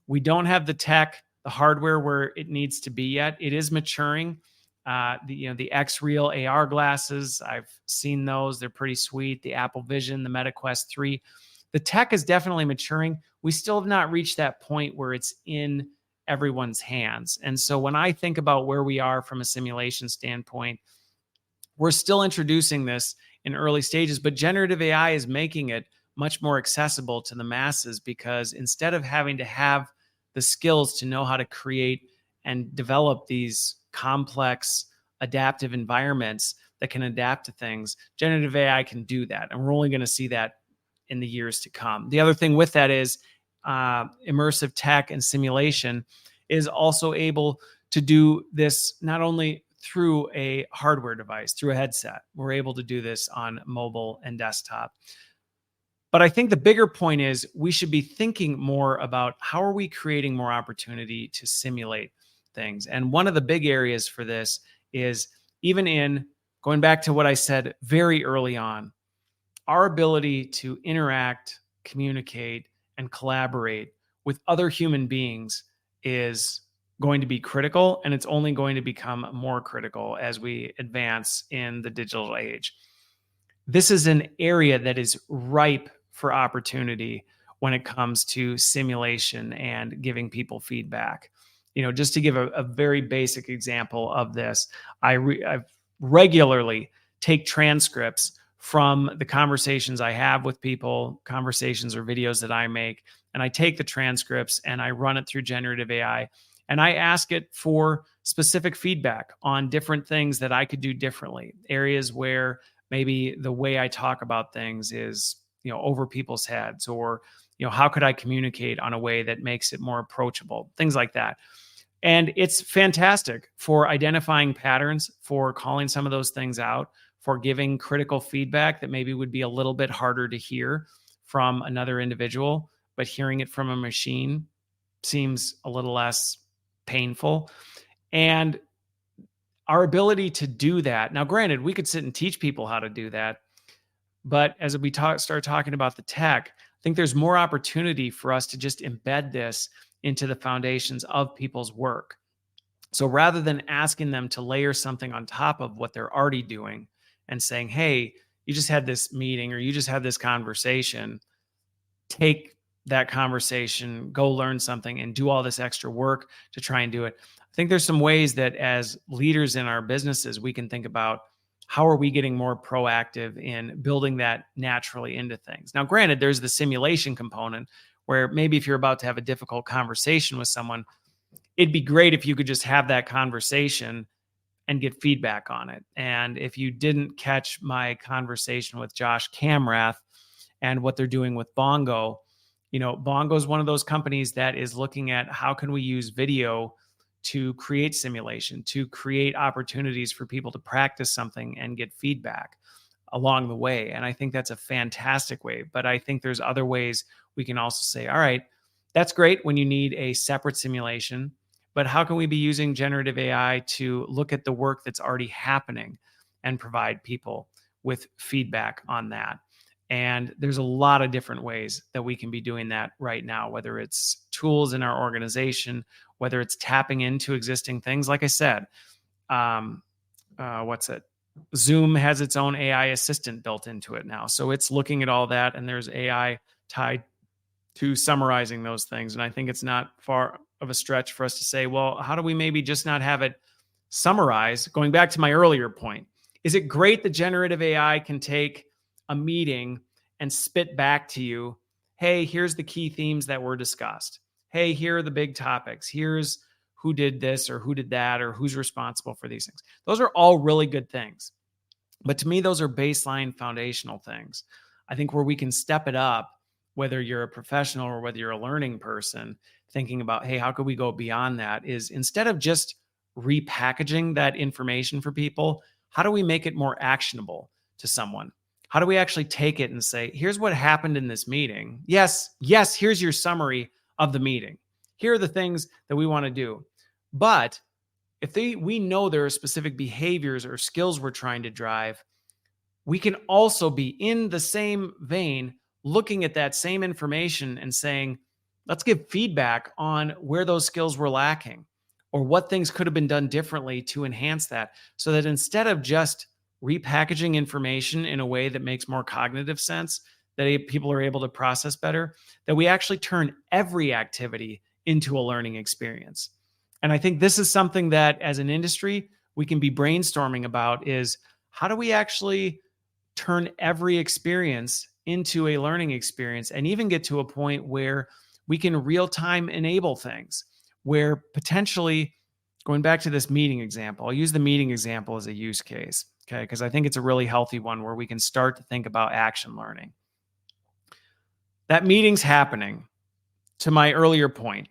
We don't have the tech, the hardware where it needs to be yet. It is maturing. The X-Real AR glasses, I've seen those. They're pretty sweet. The Apple Vision, the Meta Quest 3. The tech is definitely maturing. We still have not reached that point where it's in everyone's hands. And so when I think about where we are from a simulation standpoint, we're still introducing this in early stages, but generative AI is making it much more accessible to the masses, because instead of having to have the skills to know how to create and develop these complex adaptive environments that can adapt to things, generative AI can do that. And we're only going to see that in the years to come. The other thing with that is immersive tech and simulation is also able to do this not only through a hardware device, through a headset. We're able to do this on mobile and desktop. But I think the bigger point is we should be thinking more about how are we creating more opportunity to simulate things. And one of the big areas for this is, even in going back to what I said very early on, our ability to interact, communicate, and collaborate with other human beings is going to be critical, and it's only going to become more critical as we advance in the digital age. This is an area that is ripe for opportunity when it comes to simulation and giving people feedback. Just to give a very basic example of this, I regularly take transcripts from the conversations I have with people, conversations or videos that I make, and I take the transcripts and I run it through generative AI, and I ask it for specific feedback on different things that I could do differently, areas where maybe the way I talk about things is over people's heads, or how could I communicate on a way that makes it more approachable, things like that. And it's fantastic for identifying patterns, for calling some of those things out, for giving critical feedback that maybe would be a little bit harder to hear from another individual, but hearing it from a machine seems a little less painful. And our ability to do that, now granted, we could sit and teach people how to do that, but as we start talking about the tech, I think there's more opportunity for us to just embed this into the foundations of people's work. So rather than asking them to layer something on top of what they're already doing and saying, hey, you just had this meeting or you just had this conversation, take that conversation, go learn something and do all this extra work to try and do it. I think there's some ways that as leaders in our businesses, we can think about, how are we getting more proactive in building that naturally into things? Now, granted, there's the simulation component where maybe if you're about to have a difficult conversation with someone, it'd be great if you could just have that conversation and get feedback on it. And if you didn't catch my conversation with Josh Camrath and what they're doing with Bongo, Bongo is one of those companies that is looking at how can we use video to create simulation, to create opportunities for people to practice something and get feedback along the way. And I think that's a fantastic way. But I think there's other ways we can also say, all right, that's great when you need a separate simulation, but how can we be using generative AI to look at the work that's already happening and provide people with feedback on that? And there's a lot of different ways that we can be doing that right now, whether it's tools in our organization, whether it's tapping into existing things. Like I said, Zoom has its own AI assistant built into it now. So it's looking at all that, and there's AI tied to summarizing those things. And I think it's not far of a stretch for us to say, well, how do we maybe just not have it summarize? Going back to my earlier point, is it great that generative AI can take a meeting and spit back to you, hey, here's the key themes that were discussed. Hey, here are the big topics. Here's who did this or who did that or who's responsible for these things. Those are all really good things. But to me, those are baseline foundational things. I think where we can step it up, whether you're a professional or whether you're a learning person, thinking about, hey, how could we go beyond that, is instead of just repackaging that information for people, how do we make it more actionable to someone? How do we actually take it and say, here's what happened in this meeting. Yes, here's your summary of the meeting. Here are the things that we want to do. But if we know there are specific behaviors or skills we're trying to drive, we can also be in the same vein looking at that same information and saying, let's give feedback on where those skills were lacking or what things could have been done differently to enhance that, so that instead of just repackaging information in a way that makes more cognitive sense, that people are able to process better, that we actually turn every activity into a learning experience. And I think this is something that as an industry, we can be brainstorming about, is how do we actually turn every experience into a learning experience, and even get to a point where we can real-time enable things, where potentially, going back to this meeting example, I'll use the meeting example as a use case, okay? Because I think it's a really healthy one where we can start to think about action learning. That meeting's happening. To my earlier point,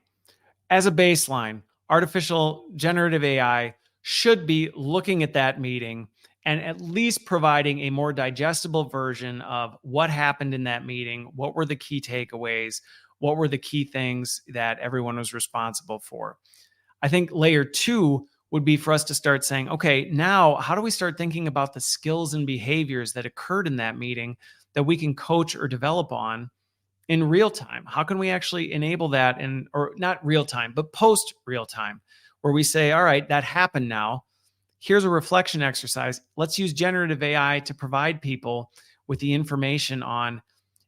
as a baseline, artificial generative AI should be looking at that meeting and at least providing a more digestible version of what happened in that meeting, what were the key takeaways, what were the key things that everyone was responsible for. I think layer 2 would be for us to start saying, okay, now how do we start thinking about the skills and behaviors that occurred in that meeting that we can coach or develop on in real time? How can we actually enable that or not real time, but post real time, where we say, all right, that happened now. Here's a reflection exercise. Let's use generative AI to provide people with the information on,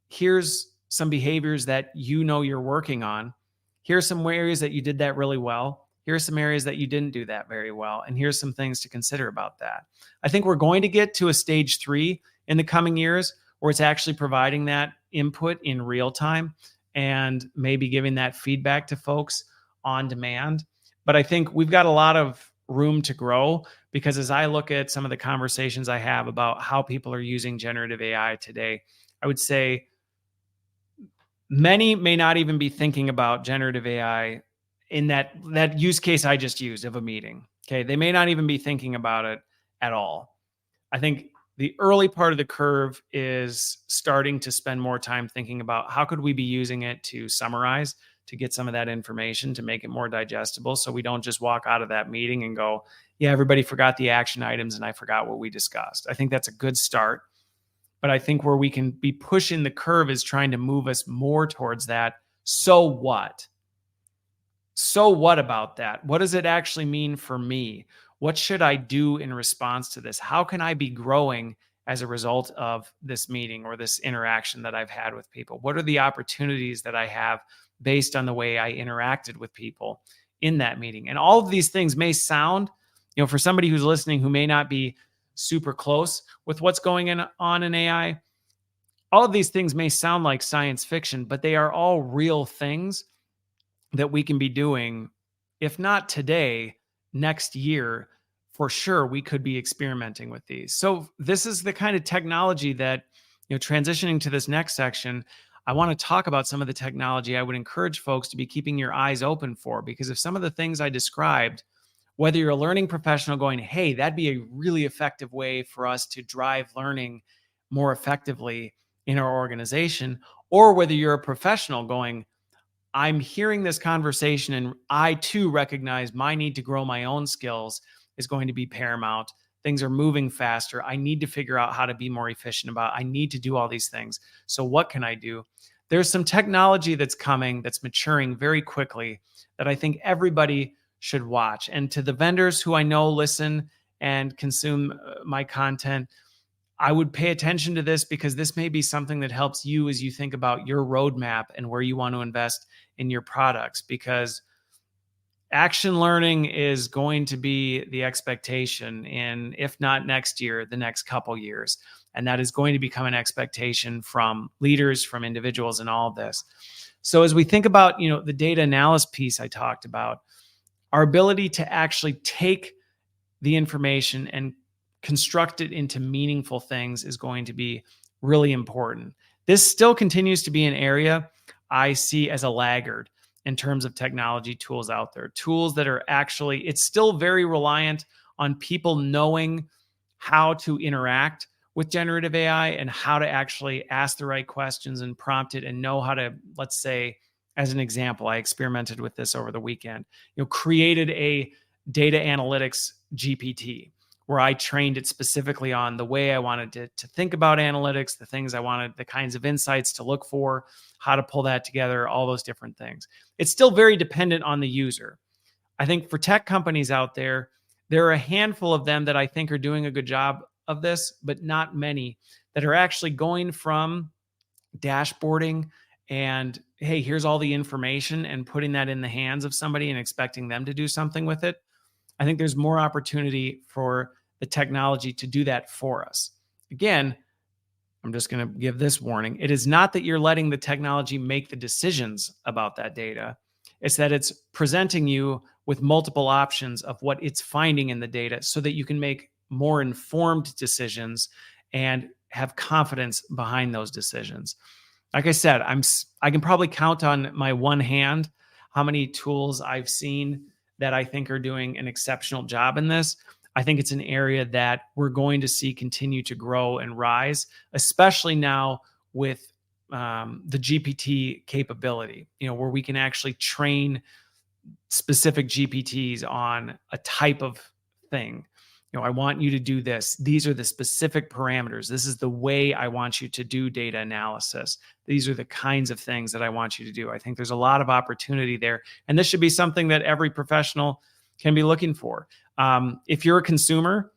here's some behaviors that you're working on. Here's some areas that you did that really well. Here's some areas that you didn't do that very well. And here's some things to consider about that. I think we're going to get to a stage 3 in the coming years where it's actually providing that input in real time and maybe giving that feedback to folks on demand. But I think we've got a lot of room to grow, because as I look at some of the conversations I have about how people are using generative AI today, I would say many may not even be thinking about generative AI in that use case I just used of a meeting. Okay. They may not even be thinking about it at all. I think the early part of the curve is starting to spend more time thinking about how could we be using it to summarize, to get some of that information, to make it more digestible, so we don't just walk out of that meeting and go, yeah, everybody forgot the action items and I forgot what we discussed. I think that's a good start. But I think where we can be pushing the curve is trying to move us more towards that. So what? So what about that? What does it actually mean for me? What should I do in response to this? How can I be growing as a result of this meeting or this interaction that I've had with people? What are the opportunities that I have based on the way I interacted with people in that meeting? And all of these things may sound, for somebody who's listening who may not be super close with what's going on in AI, all of these things may sound like science fiction, but they are all real things that we can be doing, if not today, next year. For sure, we could be experimenting with these. So this is the kind of technology that, transitioning to this next section, I want to talk about some of the technology I would encourage folks to be keeping your eyes open for, because if some of the things I described, whether you're a learning professional going, hey, that'd be a really effective way for us to drive learning more effectively in our organization, or whether you're a professional going, I'm hearing this conversation and I too recognize my need to grow my own skills is going to be paramount. Things are moving faster. I need to figure out how to be more efficient I need to do all these things. So what can I do? There's some technology that's coming, that's maturing very quickly, that I think everybody should watch. And to the vendors who I know listen and consume my content, I would pay attention to this, because this may be something that helps you as you think about your roadmap and where you want to invest in your products, because action learning is going to be the expectation in, if not next year, the next couple years. And that is going to become an expectation from leaders, from individuals in all of this. So as we think about, the data analysis piece I talked about, our ability to actually take the information and construct it into meaningful things is going to be really important. This still continues to be an area I see as a laggard in terms of technology tools out there. Tools that are actually, it's still very reliant on people knowing how to interact with generative AI and how to actually ask the right questions and prompt it and know how to, let's say, as an example, I experimented with this over the weekend, created a data analytics GPT where I trained it specifically on the way I wanted to think about analytics, the things I wanted, the kinds of insights to look for, how to pull that together, all those different things. It's still very dependent on the user. I think for tech companies out there are a handful of them that I think are doing a good job of this, but not many that are actually going from dashboarding and, hey, here's all the information, and putting that in the hands of somebody and expecting them to do something with it. I think there's more opportunity for the technology to do that for us. Again, I'm just going to give this warning. It is not that you're letting the technology make the decisions about that data. It's that it's presenting you with multiple options of what it's finding in the data so that you can make more informed decisions and have confidence behind those decisions. Like I said, I can probably count on my one hand how many tools I've seen that I think are doing an exceptional job in this. I think it's an area that we're going to see continue to grow and rise, especially now with the GPT capability, where we can actually train specific GPTs on a type of thing. I want you to do this. These are the specific parameters. This is the way I want you to do data analysis. These are the kinds of things that I want you to do. I think there's a lot of opportunity there. And this should be something that every professional can be looking for. If you're a consumer,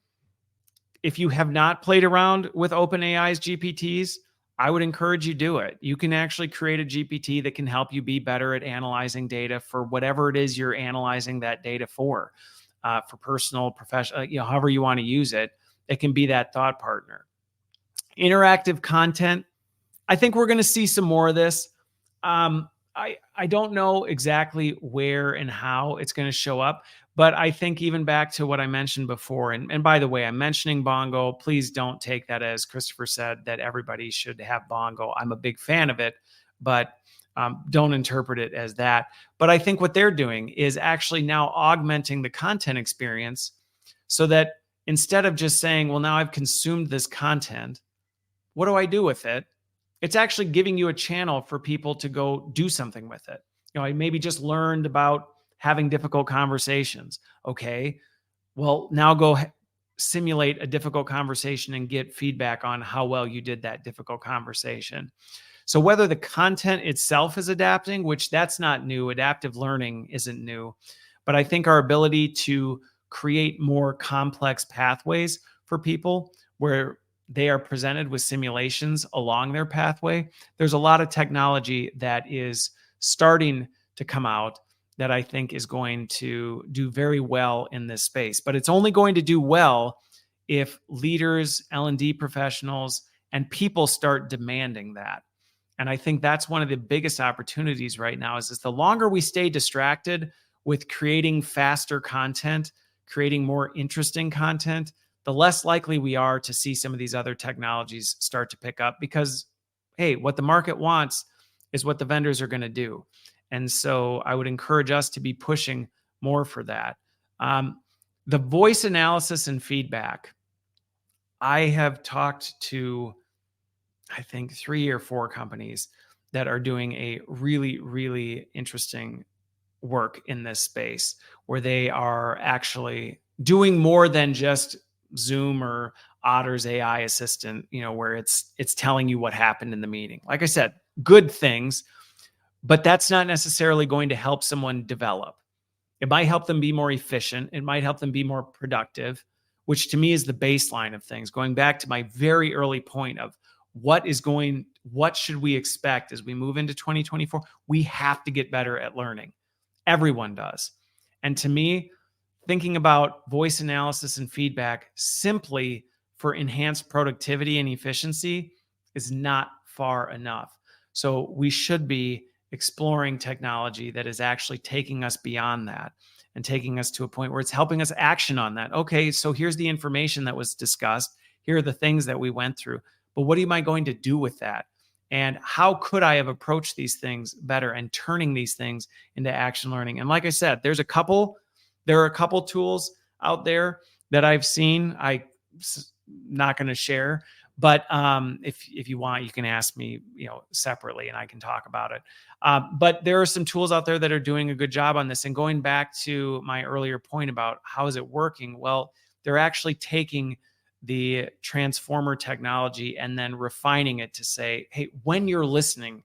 if you have not played around with OpenAI's GPTs, I would encourage you to do it. You can actually create a GPT that can help you be better at analyzing data for whatever it is you're analyzing that data for personal, professional, however you want to use it. It can be that thought partner. Interactive content. I think we're going to see some more of this. I don't know exactly where and how it's going to show up, but I think even back to what I mentioned before, and by the way, I'm mentioning Bongo. Please don't take that as Christopher said that everybody should have Bongo. I'm a big fan of it, but don't interpret it as that. But I think what they're doing is actually now augmenting the content experience so that instead of just saying, well, now I've consumed this content, what do I do with it? It's actually giving you a channel for people to go do something with it. I maybe just learned about having difficult conversations. Okay, well, now go simulate a difficult conversation and get feedback on how well you did that difficult conversation. So whether the content itself is adapting, which that's not new, adaptive learning isn't new, but I think our ability to create more complex pathways for people where they are presented with simulations along their pathway, there's a lot of technology that is starting to come out that I think is going to do very well in this space. But it's only going to do well if leaders, L&D professionals, and people start demanding that. And I think that's one of the biggest opportunities right now is the longer we stay distracted with creating faster content, creating more interesting content, the less likely we are to see some of these other technologies start to pick up because, hey, what the market wants is what the vendors are going to do. And so I would encourage us to be pushing more for that. The voice analysis and feedback. I have talked to, I think, 3 or 4 companies that are doing a really, really interesting work in this space where they are actually doing more than just Zoom or Otter's AI assistant, where it's telling you what happened in the meeting. Like I said, good things, but that's not necessarily going to help someone develop. It might help them be more efficient. It might help them be more productive, which to me is the baseline of things. Going back to my very early point of what should we expect as we move into 2024? We have to get better at learning. Everyone does. And to me, thinking about voice analysis and feedback simply for enhanced productivity and efficiency is not far enough. So we should be exploring technology that is actually taking us beyond that and taking us to a point where it's helping us action on that. Okay, so here's the information that was discussed. Here are the things that we went through. But what am I going to do with that? And how could I have approached these things better and turning these things into action learning? And like I said, there are a couple tools out there that I've seen. I'm not going to share, But if you want, you can ask me, separately, and I can talk about it. But there are some tools out there that are doing a good job on this. And going back to my earlier point about how is it working, well, they're actually taking the transformer technology and then refining it to say, hey, when you're listening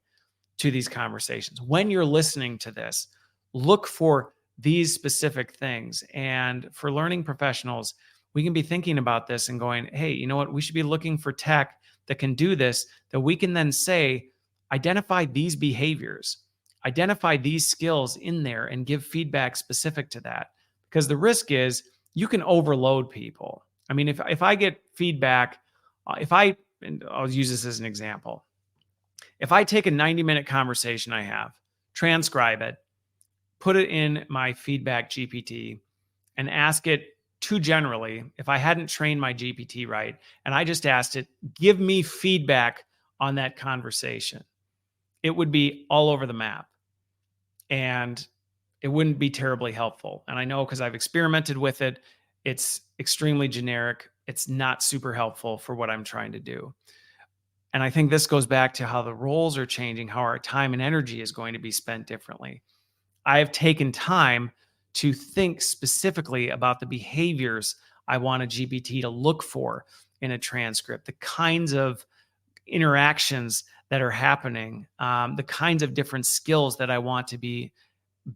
to these conversations, when you're listening to this, look for these specific things. And for learning professionals, we can be thinking about this and going, hey, you know what? We should be looking for tech that can do this, that we can then say, identify these behaviors, identify these skills in there and give feedback specific to that. Because the risk is you can overload people. I mean, if I get feedback, and I'll use this as an example. If I take a 90-minute conversation I have, transcribe it, put it in my feedback GPT, and ask it too generally, if I hadn't trained my GPT right, and I just asked it, give me feedback on that conversation, it would be all over the map. And it wouldn't be terribly helpful. And I know because I've experimented with it, it's extremely generic. It's not super helpful for what I'm trying to do. And I think this goes back to how the roles are changing, how our time and energy is going to be spent differently. I have taken time to think specifically about the behaviors I want a GPT to look for in a transcript, the kinds of interactions that are happening, the kinds of different skills that I want to be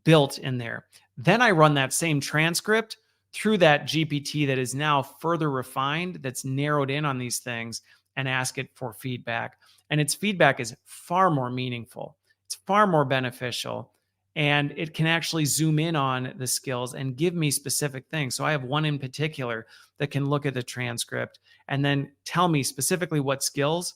built in there. Then I run that same transcript through that GPT that is now further refined, that's narrowed in on these things, and ask it for feedback. And its feedback is far more meaningful. It's far more beneficial. And it can actually zoom in on the skills and give me specific things. So I have one in particular that can look at the transcript and then tell me specifically what skills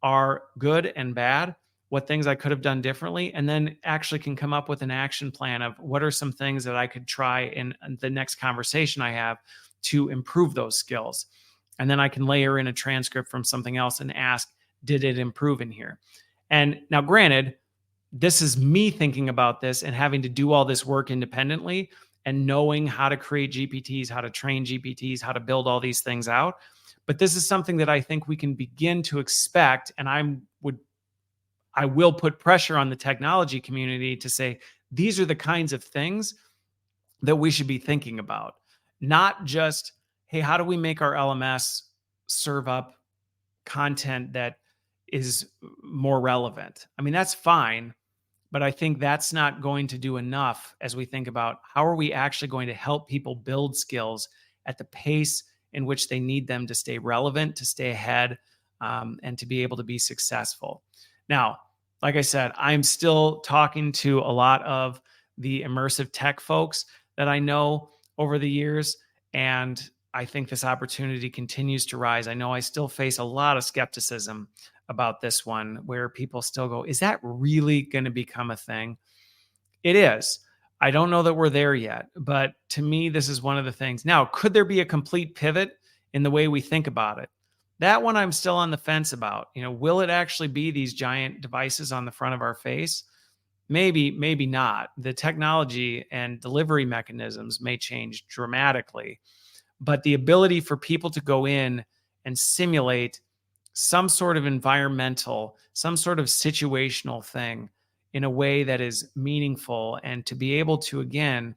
are good and bad, what things I could have done differently, and then actually can come up with an action plan of what are some things that I could try in the next conversation I have to improve those skills. And then I can layer in a transcript from something else and ask, did it improve in here? And now, granted, this is me thinking about this and having to do all this work independently and knowing how to create GPTs, how to train GPTs, how to build all these things out. But this is something that I think we can begin to expect. And I will put pressure on the technology community to say, these are the kinds of things that we should be thinking about. Not just, hey, how do we make our LMS serve up content that is more relevant? I mean, that's fine, but I think that's not going to do enough as we think about how are we actually going to help people build skills at the pace in which they need them to stay relevant, to stay ahead, and to be able to be successful. Now, like I said, I'm still talking to a lot of the immersive tech folks that I know over the years, and I think this opportunity continues to rise. I know I still face a lot of skepticism about this one, where people still go, is that really going to become a thing? It is. I don't know that we're there yet, but to me, this is one of the things. Now, could there be a complete pivot in the way we think about it? That one I'm still on the fence about. Will it actually be these giant devices on the front of our face? Maybe, maybe not. The technology and delivery mechanisms may change dramatically, but the ability for people to go in and simulate some sort of environmental, some sort of situational thing in a way that is meaningful, and to be able to, again,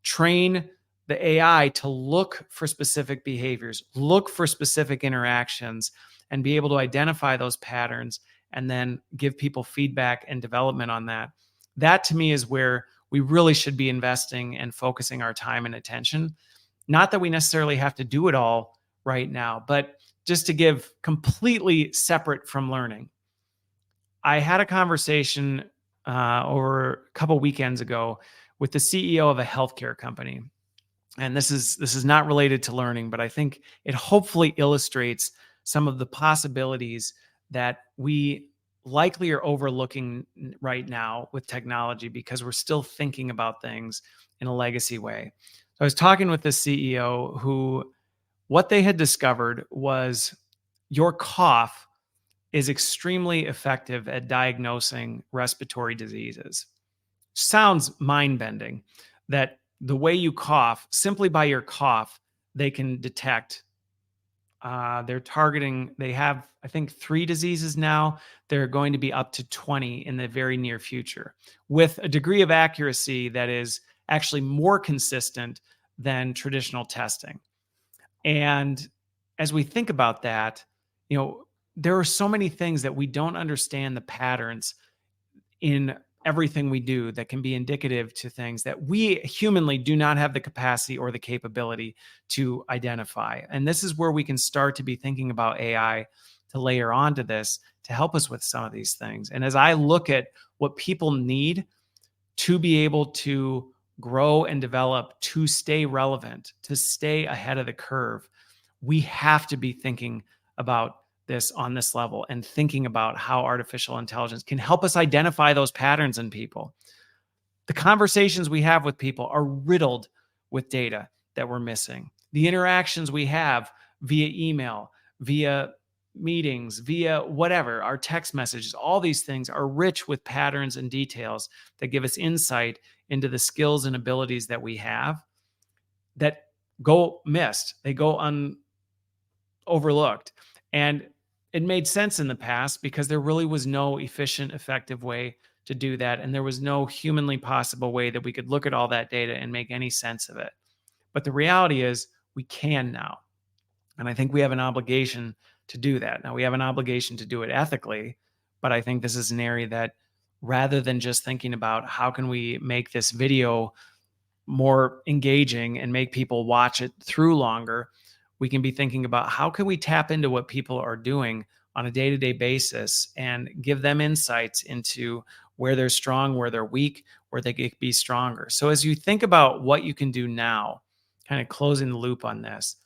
train the AI to look for specific behaviors, look for specific interactions, and be able to identify those patterns and then give people feedback and development on that. That to me is where we really should be investing and focusing our time and attention. Not that we necessarily have to do it all right now, but just to give completely separate from learning. I had a conversation over a couple weekends ago with the CEO of a healthcare company. And this is not related to learning, but I think it hopefully illustrates some of the possibilities that we likely are overlooking right now with technology because we're still thinking about things in a legacy way. So I was talking with this CEO who, what they had discovered was your cough is extremely effective at diagnosing respiratory diseases. Sounds mind-bending that the way you cough, simply by your cough, they can detect They're targeting, they have, I think, 3 diseases now. They're going to be up to 20 in the very near future with a degree of accuracy that is actually more consistent than traditional testing. And as we think about that, there are so many things that we don't understand the patterns in everything we do that can be indicative to things that we humanly do not have the capacity or the capability to identify. And this is where we can start to be thinking about AI to layer onto this to help us with some of these things. And as I look at what people need to be able to grow and develop, to stay relevant, to stay ahead of the curve, we have to be thinking about this on this level and thinking about how artificial intelligence can help us identify those patterns in people. The conversations we have with people are riddled with data that we're missing. The interactions we have via email, via meetings, via whatever, our text messages, all these things are rich with patterns and details that give us insight into the skills and abilities that we have that go missed. They go overlooked. And it made sense in the past because there really was no efficient, effective way to do that. And there was no humanly possible way that we could look at all that data and make any sense of it. But the reality is we can now. And I think we have an obligation to do that. Now, we have an obligation to do it ethically, but I think this is an area that rather than just thinking about how can we make this video more engaging and make people watch it through longer, we can be thinking about how can we tap into what people are doing on a day-to-day basis and give them insights into where they're strong, where they're weak, where they could be stronger. So as you think about what you can do now, kind of closing the loop on this,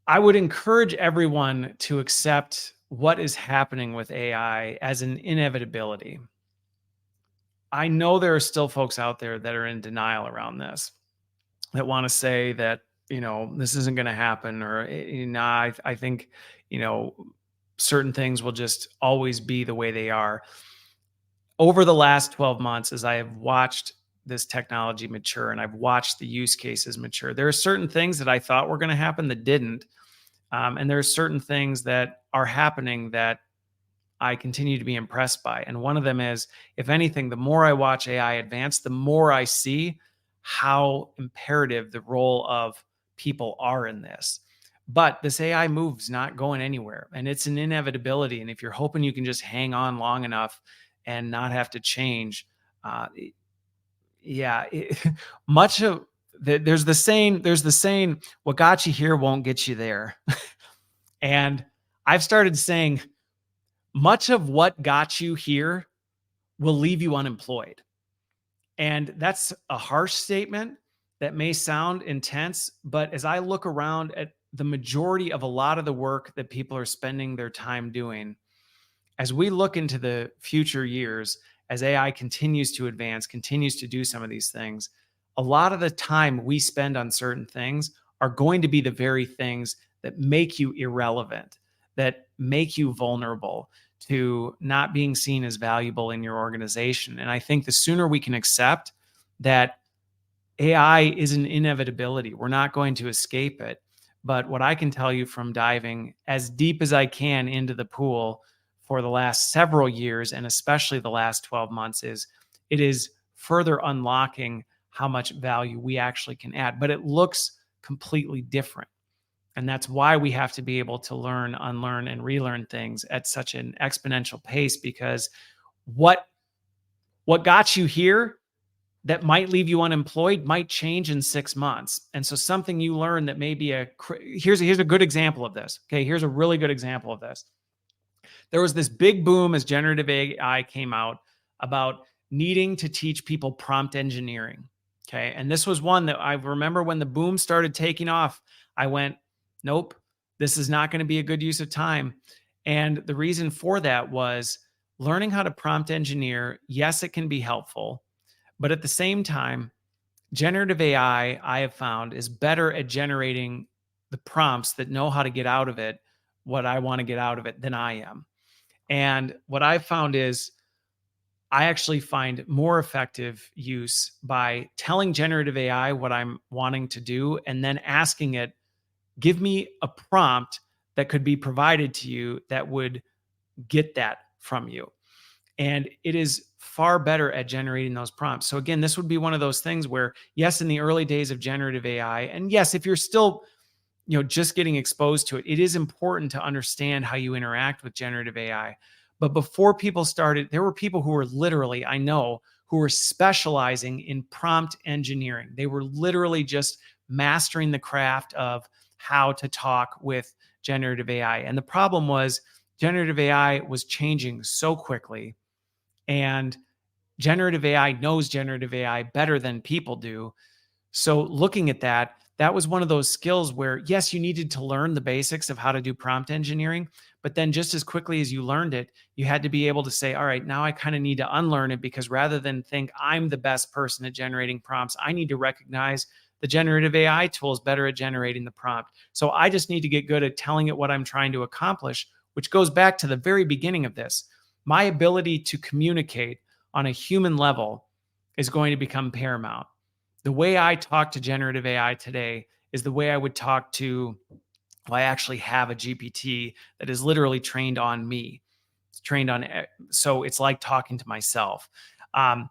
I would encourage everyone to accept what is happening with AI as an inevitability. I know there are still folks out there that are in denial around this, that want to say that, this isn't going to happen, or, I think, certain things will just always be the way they are. Over the last 12 months, as I have watched this technology mature and I've watched the use cases mature, there are certain things that I thought were going to happen that didn't. And there are certain things that are happening that I continue to be impressed by. And one of them is, if anything, the more I watch AI advance, the more I see how imperative the role of people are in this. But this AI move's not going anywhere, and it's an inevitability. And if you're hoping you can just hang on long enough and not have to change, yeah, much of there's the saying, what got you here won't get you there. And I've started saying, much of what got you here will leave you unemployed. And that's a harsh statement that may sound intense, but as I look around at the majority of a lot of the work that people are spending their time doing, as we look into the future years, as AI continues to advance, continues to do some of these things, a lot of the time we spend on certain things are going to be the very things that make you irrelevant, that make you vulnerable to not being seen as valuable in your organization. And I think the sooner we can accept that AI is an inevitability, we're not going to escape it. But what I can tell you from diving as deep as I can into the pool for the last several years, and especially the last 12 months, is it is further unlocking how much value we actually can add. But it looks completely different. And that's why we have to be able to learn, unlearn, and relearn things at such an exponential pace, because what got you here that might leave you unemployed might change in 6 months. And so something you learn that may be here's a good example of this. Okay, here's a really good example of this. There was this big boom as generative AI came out about needing to teach people prompt engineering. Okay, and this was one that I remember when the boom started taking off, I went, nope, this is not going to be a good use of time. And the reason for that was learning how to prompt engineer. Yes, it can be helpful, but at the same time, generative AI, I have found, is better at generating the prompts that know how to get out of it what I want to get out of it than I am. And what I've found is I actually find more effective use by telling generative AI what I'm wanting to do and then asking it Give me a prompt that could be provided to you that would get that from you. And it is far better at generating those prompts. So again, this would be one of those things where, yes, in the early days of generative AI, and yes, if you're still just getting exposed to it, it is important to understand how you interact with generative AI. But before people started, there were people who were literally, I know, who were specializing in prompt engineering. They were literally just mastering the craft of how to talk with generative AI. And the problem was generative AI was changing so quickly, and generative AI knows generative AI better than people do. So looking at that, that was one of those skills where, yes, you needed to learn the basics of how to do prompt engineering, but then just as quickly as you learned it, you had to be able to say, all right, now I kind of need to unlearn it, because rather than think I'm the best person at generating prompts, I need to recognize the generative AI tool is better at generating the prompt. So I just need to get good at telling it what I'm trying to accomplish, which goes back to the very beginning of this. My ability to communicate on a human level is going to become paramount. The way I talk to generative AI today is the way I would talk to, well, I actually have a GPT that is literally trained on me. It's trained on, so it's like talking to myself. And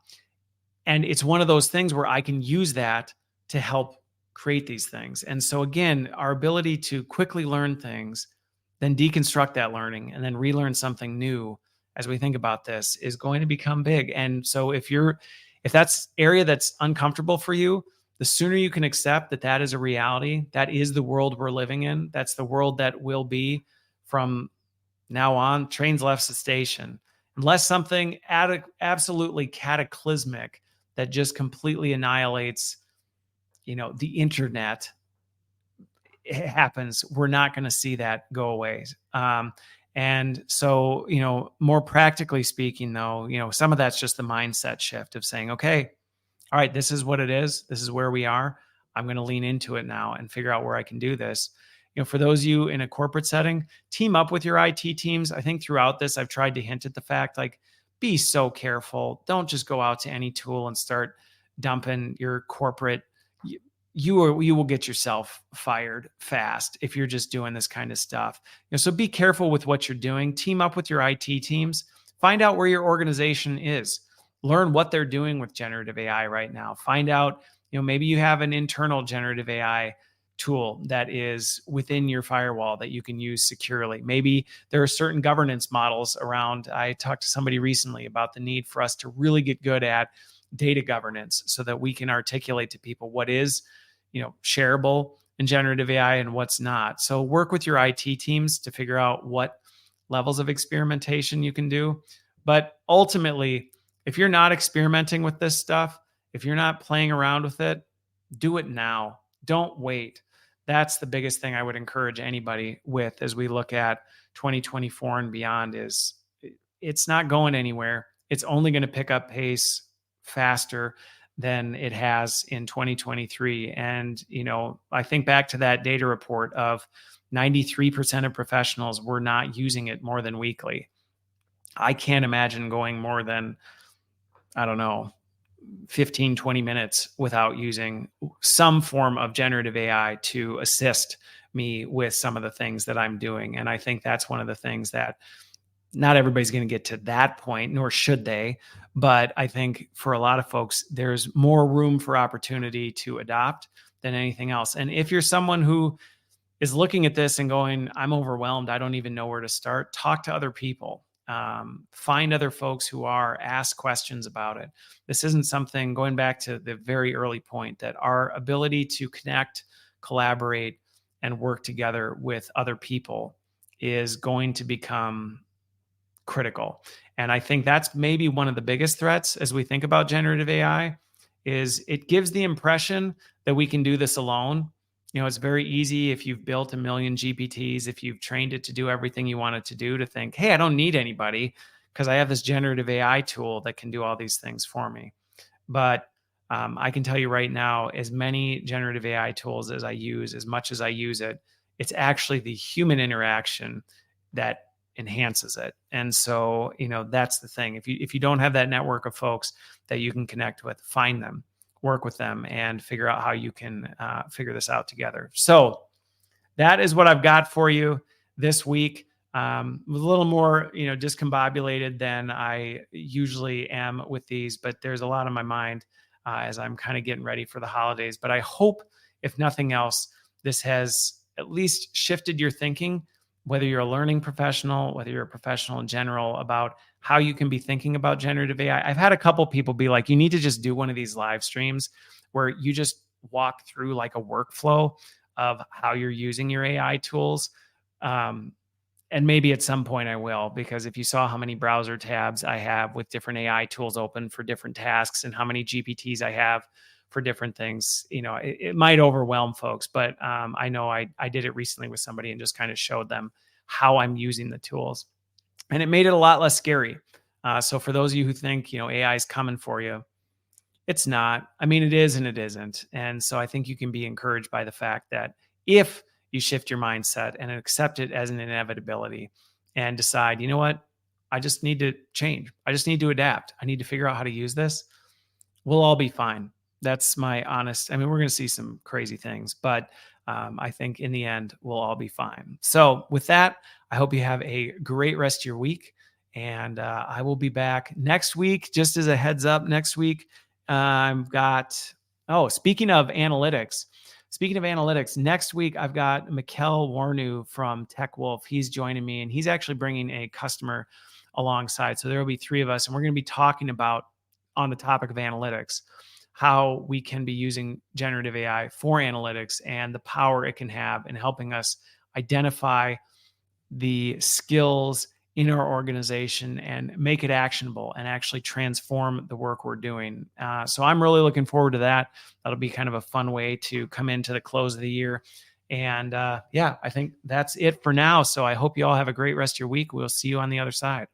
it's one of those things where I can use that to help create these things. And so again, our ability to quickly learn things, then deconstruct that learning, and then relearn something new as we think about this is going to become big. And so if that's area that's uncomfortable for you, the sooner you can accept that that is a reality, that is the world we're living in, that's the world that will be from now on. Trains left the station. Unless something absolutely cataclysmic that just completely annihilates, the internet happens, we're not going to see that go away. And so, more practically speaking, though, some of that's just the mindset shift of saying, okay, all right, this is what it is. This is where we are. I'm going to lean into it now and figure out where I can do this. For those of you in a corporate setting, team up with your IT teams. I think throughout this, I've tried to hint at the fact, like, be so careful. Don't just go out to any tool and start dumping your corporate. You will get yourself fired fast if you're just doing this kind of stuff. So be careful with what you're doing. Team up with your IT teams. Find out where your organization is. Learn what they're doing with generative AI right now. Find out, maybe you have an internal generative AI tool that is within your firewall that you can use securely. Maybe there are certain governance models around. I talked to somebody recently about the need for us to really get good at data governance so that we can articulate to people what is, shareable in generative AI and what's not. So work with your IT teams to figure out what levels of experimentation you can do. But ultimately, if you're not experimenting with this stuff, if you're not playing around with it, do it now. Don't wait. That's the biggest thing I would encourage anybody with as we look at 2024 and beyond is it's not going anywhere. It's only going to pick up pace faster than it has in 2023. And, I think back to that data report of 93% of professionals were not using it more than weekly. I can't imagine going more than, 15, 20 minutes without using some form of generative AI to assist me with some of the things that I'm doing. And I think that's one of the things that not everybody's going to get to that point, nor should they. But I think for a lot of folks, there's more room for opportunity to adopt than anything else. And if you're someone who is looking at this and going, I'm overwhelmed, I don't even know where to start, talk to other people. Find other folks who are, ask questions about it. This isn't something, going back to the very early point, that our ability to connect, collaborate, and work together with other people is going to become critical. And I think that's maybe one of the biggest threats as we think about generative AI is it gives the impression that we can do this alone. It's very easy if you've built a million GPTs, if you've trained it to do everything you want it to do, to think, hey, I don't need anybody because I have this generative AI tool that can do all these things for me. But I can tell you right now, as many generative AI tools as I use, as much as I use it, it's actually the human interaction that enhances it. And so, that's the thing. If you don't have that network of folks that you can connect with, find them, work with them, and figure out how you can figure this out together. So that is what I've got for you this week. A little more, discombobulated than I usually am with these, but there's a lot on my mind as I'm kind of getting ready for the holidays. But I hope, if nothing else, this has at least shifted your thinking, whether you're a learning professional, whether you're a professional in general, about how you can be thinking about generative AI. I've had a couple people be like, you need to just do one of these live streams where you just walk through like a workflow of how you're using your AI tools. And maybe at some point I will, because if you saw how many browser tabs I have with different AI tools open for different tasks and how many GPTs I have for different things, it might overwhelm folks. But I know I did it recently with somebody and just kind of showed them how I'm using the tools. And it made it a lot less scary. So for those of you who think, AI is coming for you, it's not. I mean, it is and it isn't. And so I think you can be encouraged by the fact that if you shift your mindset and accept it as an inevitability and decide, you know what, I just need to change. I just need to adapt. I need to figure out how to use this. We'll all be fine. That's my honest. I mean, we're going to see some crazy things, but I think in the end, we'll all be fine. So with that, I hope you have a great rest of your week. And I will be back next week. Just as a heads up, next week, I've got, speaking of analytics, next week I've got Mikkel Warnu from Tech Wolf. He's joining me and he's actually bringing a customer alongside. So there will be three of us and we're going to be talking about, on the topic of analytics, how we can be using generative AI for analytics and the power it can have in helping us identify the skills in our organization and make it actionable and actually transform the work we're doing. So I'm really looking forward to that. That'll be kind of a fun way to come into the close of the year. And I think that's it for now. So I hope you all have a great rest of your week. We'll see you on the other side.